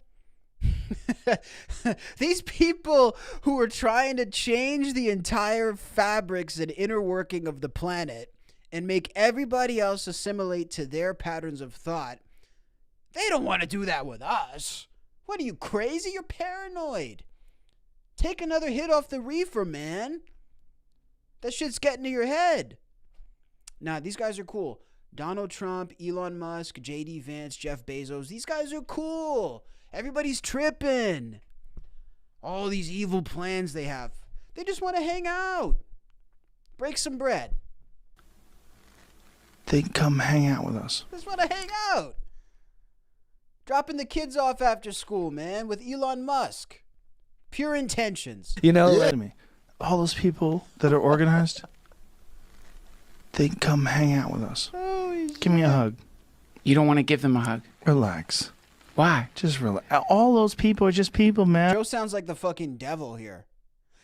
These people who are trying to change the entire fabrics and inner working of the planet and make everybody else assimilate to their patterns of thought, they don't want to do that with us. What are you, crazy? You're paranoid. Take another hit off the reefer, man. That shit's getting to your head. Nah, these guys are cool. Donald Trump, Elon Musk, J.D. Vance, Jeff Bezos. These guys are cool. Everybody's tripping. All these evil plans they have. They just want to hang out. Break some bread. They can come hang out with us. They just want to hang out. Dropping the kids off after school, man, with Elon Musk. Pure intentions. You know, all those people that are organized, they can come hang out with us. Give me a hug. You don't want to give them a hug? Relax. Why? Just relax. All those people are just people, man. Joe sounds like the fucking devil here.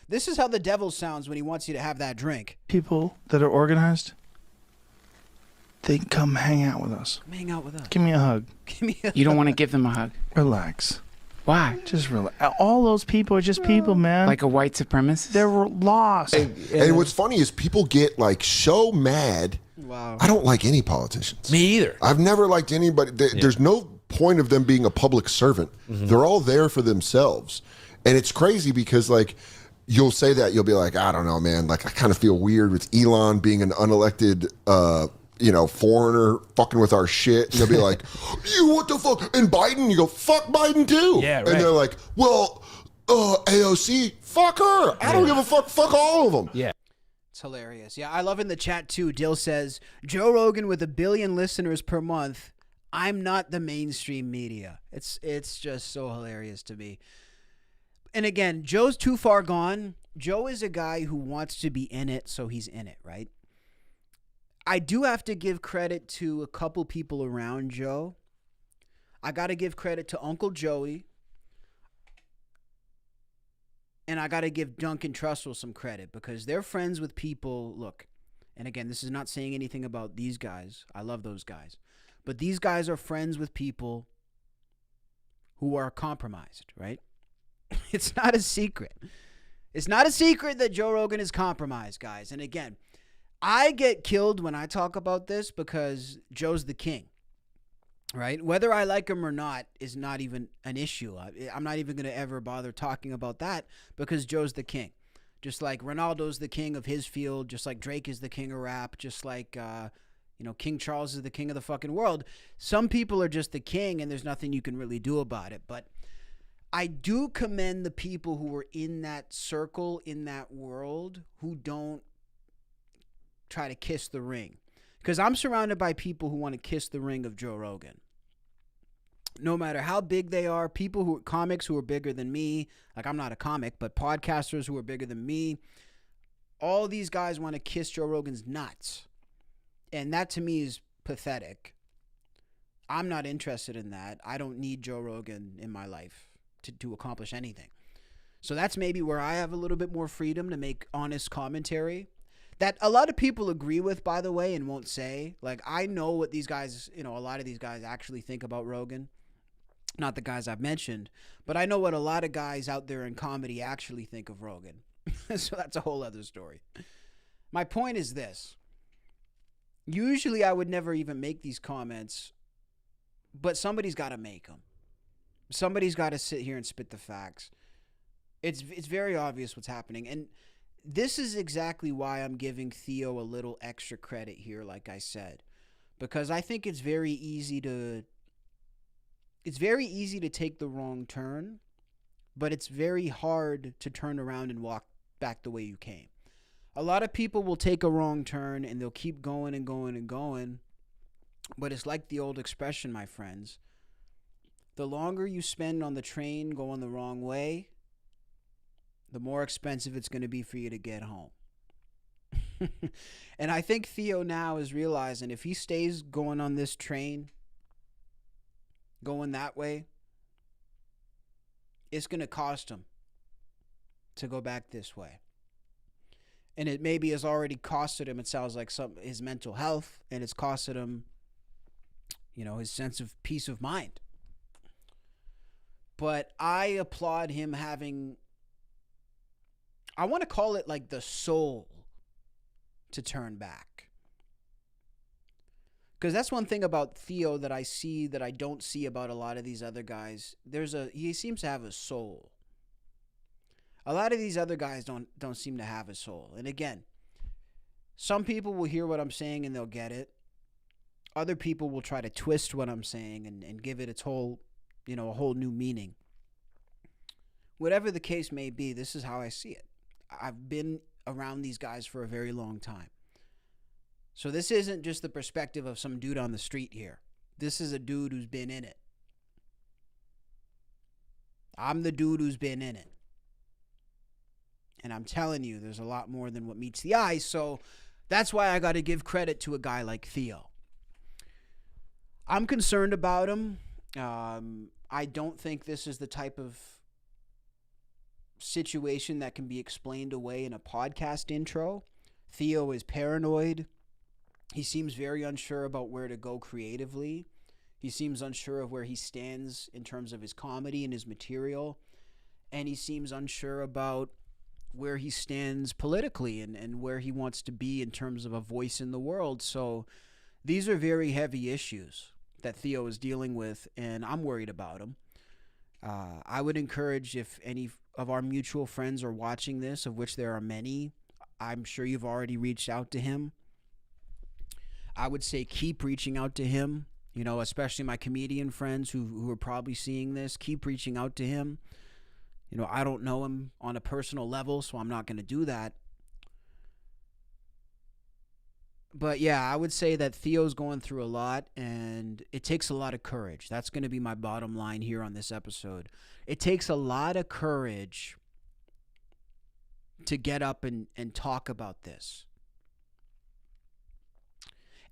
This is how the devil sounds when he wants you to have that drink. People that are organized, they can come hang out with us. Come hang out with us. Give me a hug. Give me a You don't want to give them a hug? Relax. Why? Just relax. All those people are just people, man. Like a white supremacist? They're lost. And what's funny is people get, like, so mad. Wow. I don't like any politicians. Me either. I've never liked anybody. There's no point of them being a public servant. They're all there for themselves. And it's crazy because, like, you'll say that, you'll be like, I don't know, man. Like, I kind of feel weird with Elon being an unelected, foreigner fucking with our shit. And they'll be like, you, what the fuck? And Biden, you go, fuck Biden too. Yeah, right. And they're like, well, AOC, fuck her. I don't give a fuck. Fuck all of them. Yeah. It's hilarious. Yeah, I love in the chat too. Dill says, Joe Rogan with 1 billion listeners per month. I'm not the mainstream media. It's just so hilarious to me. And again, Joe's too far gone. Joe is a guy who wants to be in it, so he's in it, right? I do have to give credit to a couple people around Joe. I got to give credit to Uncle Joey. And I got to give Duncan Trussell some credit because they're friends with people. Look, and again, this is not saying anything about these guys. I love those guys. But these guys are friends with people who are compromised, right? It's not a secret. It's not a secret that Joe Rogan is compromised, guys. And again, I get killed when I talk about this because Joe's the king, right? Whether I like him or not is not even an issue. I'm not even going to ever bother talking about that because Joe's the king. Just like Ronaldo's the king of his field, just like Drake is the king of rap, just like, King Charles is the king of the fucking world. Some people are just the king and there's nothing you can really do about it. But I do commend the people who were in that circle, in that world, who don't try to kiss the ring. Because I'm surrounded by people who want to kiss the ring of Joe Rogan. No matter how big they are, comics who are bigger than me, like I'm not a comic, but podcasters who are bigger than me, all these guys want to kiss Joe Rogan's nuts. And that to me is pathetic. I'm not interested in that. I don't need Joe Rogan in my life to accomplish anything. So that's maybe where I have a little bit more freedom to make honest commentary that a lot of people agree with, by the way, and won't say. Like, I know what these guys, a lot of these guys actually think about Rogan. Not the guys I've mentioned, but I know what a lot of guys out there in comedy actually think of Rogan. So that's a whole other story. My point is this. Usually I would never even make these comments, but somebody's got to make them. Somebody's got to sit here and spit the facts. It's very obvious what's happening. And this is exactly why I'm giving Theo a little extra credit here, like I said. Because I think it's very easy to take the wrong turn, but it's very hard to turn around and walk back the way you came. A lot of people will take a wrong turn and they'll keep going and going and going. But it's like the old expression, my friends. The longer you spend on the train going the wrong way, the more expensive it's going to be for you to get home. And I think Theo now is realizing if he stays going on this train, going that way, it's going to cost him to go back this way. And it maybe has already costed him, it sounds like, his mental health, and it's costed him, his sense of peace of mind. But I applaud him having, I want to call it like the soul to turn back. Because that's one thing about Theo that I see that I don't see about a lot of these other guys. He seems to have a soul. A lot of these other guys don't seem to have a soul. And again, some people will hear what I'm saying and they'll get it. Other people will try to twist what I'm saying and give it its whole, a whole new meaning. Whatever the case may be, this is how I see it. I've been around these guys for a very long time. So this isn't just the perspective of some dude on the street here. This is a dude who's been in it. I'm the dude who's been in it. And I'm telling you, there's a lot more than what meets the eye. So that's why I got to give credit to a guy like Theo. I'm concerned about him. I don't think this is the type of situation that can be explained away in a podcast intro. Theo is paranoid. He seems very unsure about where to go creatively. He seems unsure of where he stands in terms of his comedy and his material. And he seems unsure about where he stands politically and where he wants to be in terms of a voice in the world. So these are very heavy issues that Theo is dealing with, and I'm worried about him. I would encourage, if any of our mutual friends are watching this, of which there are many, I'm sure you've already reached out to him. I would say keep reaching out to him, especially my comedian friends who are probably seeing this. Keep reaching out to him. I don't know him on a personal level, so I'm not going to do that. But yeah, I would say that Theo's going through a lot, and it takes a lot of courage. That's going to be my bottom line here on this episode. It takes a lot of courage to get up and talk about this.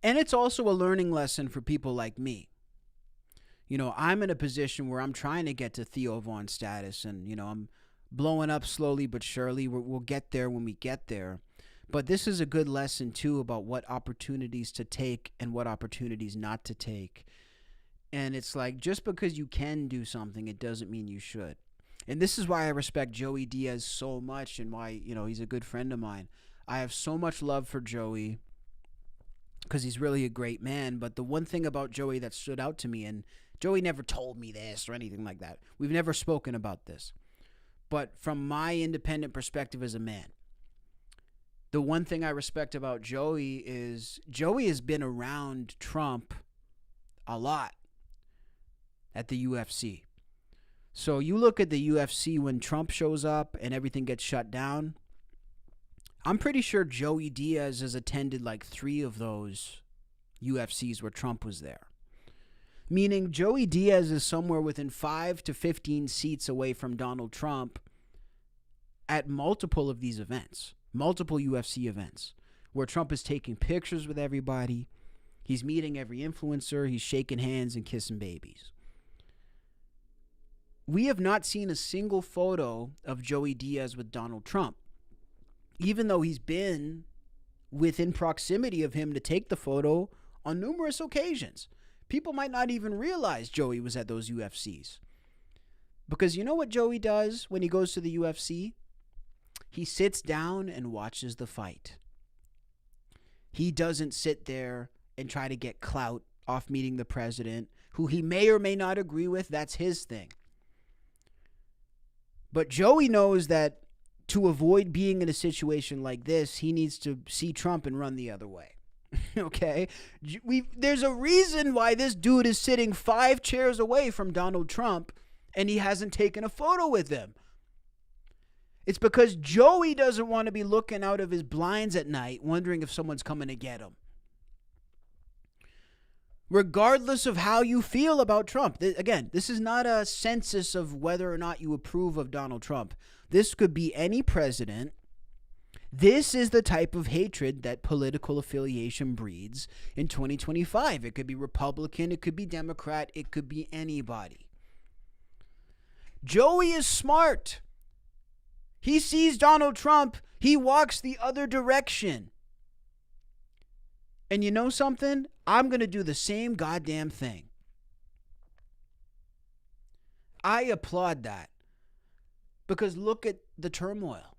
And it's also a learning lesson for people like me. I'm in a position where I'm trying to get to Theo Von status, and, I'm blowing up slowly but surely. We'll get there when we get there. But this is a good lesson, too, about what opportunities to take and what opportunities not to take. And it's like, just because you can do something, it doesn't mean you should. And this is why I respect Joey Diaz so much, and why, he's a good friend of mine. I have so much love for Joey because he's really a great man. But the one thing about Joey that stood out to me, and Joey never told me this or anything like that. We've never spoken about this. But from my independent perspective as a man, the one thing I respect about Joey is Joey has been around Trump a lot at the UFC. So you look at the UFC when Trump shows up and everything gets shut down. I'm pretty sure Joey Diaz has attended like 3 of those UFCs where Trump was there. Meaning Joey Diaz is somewhere within 5 to 15 seats away from Donald Trump at multiple of these events, multiple UFC events, where Trump is taking pictures with everybody. He's meeting every influencer. He's shaking hands and kissing babies. We have not seen a single photo of Joey Diaz with Donald Trump, even though he's been within proximity of him to take the photo on numerous occasions. People might not even realize Joey was at those UFCs. Because you know what Joey does when he goes to the UFC? He sits down and watches the fight. He doesn't sit there and try to get clout off meeting the president, who he may or may not agree with. That's his thing. But Joey knows that to avoid being in a situation like this, he needs to see Trump and run the other way. Okay? There's a reason why this dude is sitting 5 chairs away from Donald Trump and he hasn't taken a photo with him. It's because Joey doesn't want to be looking out of his blinds at night wondering if someone's coming to get him. Regardless of how you feel about Trump. Again, this is not a census of whether or not you approve of Donald Trump. This could be any president. This is the type of hatred that political affiliation breeds in 2025. It could be Republican, it could be Democrat, it could be anybody. Joey is smart. He sees Donald Trump, he walks the other direction. And you know something? I'm going to do the same goddamn thing. I applaud that. Because look at the turmoil.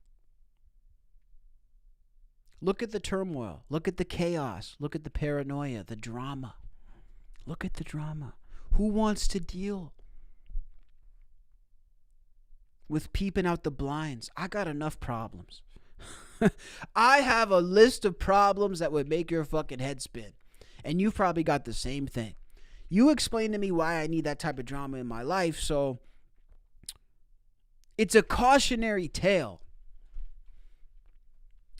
Look at the turmoil. Look at the chaos. Look at the paranoia, the drama. Look at the drama. Who wants to deal with peeping out the blinds? I got enough problems. I have a list of problems that would make your fucking head spin. And you've probably got the same thing. You explain to me why I need that type of drama in my life, so it's a cautionary tale,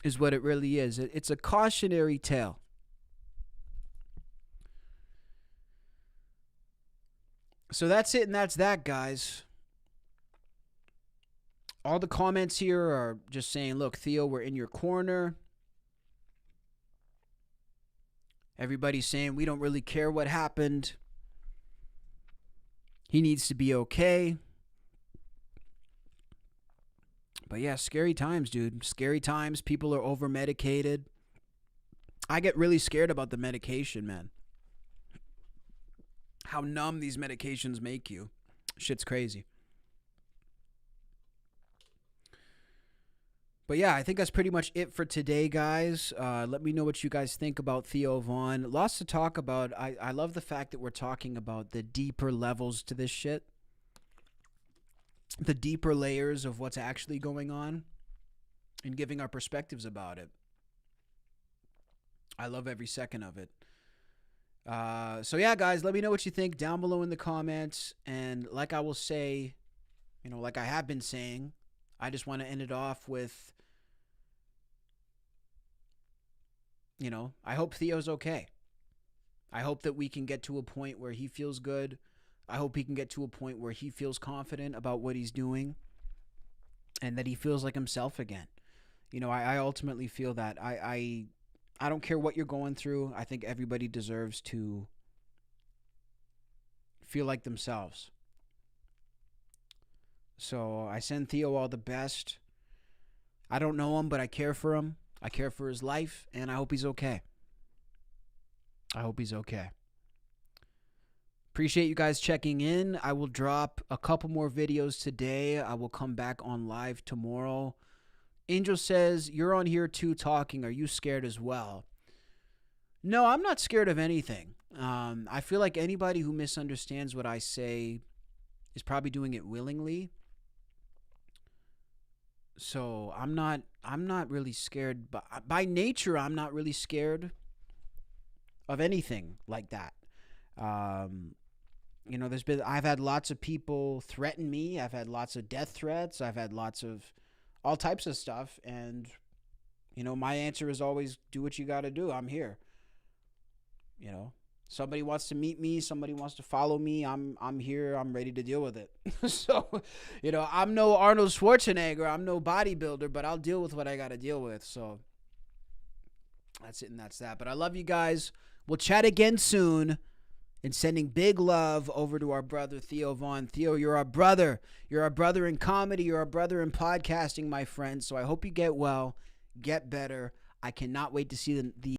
is what it really is. It's a cautionary tale. So that's it and that's that, guys. All the comments here are just saying, look, Theo, we're in your corner. Everybody's saying we don't really care what happened. He needs to be okay. But yeah, scary times, dude. Scary times. People are over-medicated. I get really scared about the medication, man. How numb these medications make you. Shit's crazy. But yeah, I think that's pretty much it for today, guys. Let me know what you guys think about Theo Von. Lots to talk about. I love the fact that we're talking about the deeper levels to this shit. The deeper layers of what's actually going on. And giving our perspectives about it. I love every second of it. So yeah, guys, let me know what you think down below in the comments. And like I will say, you know, like I have been saying, I just want to end it off with, you know, I hope Theo's okay. I hope that we can get to a point where he feels good. I hope he can get to a point where he feels confident about what he's doing and that he feels like himself again. You know, I ultimately feel that. I don't care what you're going through. I think everybody deserves to feel like themselves. So I send Theo all the best. I don't know him, but I care for him. I care for his life, and I hope he's okay. I hope he's okay. Appreciate you guys checking in. I will drop a couple more videos today. I will come back on live tomorrow. Angel says, you're on here too talking. Are you scared as well? No, I'm not scared of anything. I feel like anybody who misunderstands what I say is probably doing it willingly. So I'm not really scared. By nature, I'm not really scared of anything like that. You know, I've had lots of people threaten me. I've had lots of death threats. I've had lots of all types of stuff. And You know, my answer is always do what you got to do. I'm here. You know, somebody wants to meet me, somebody wants to follow me, I'm here, I'm ready to deal with it. So, you know, I'm no Arnold Schwarzenegger, I'm no bodybuilder, but I'll deal with what I got to deal with. So that's it and that's that. But I love you guys. We'll chat again soon. And sending big love over to our brother Theo Von. Theo, you're our brother. You're our brother in comedy. You're our brother in podcasting, my friend. So I hope you get well, get better. I cannot wait to see the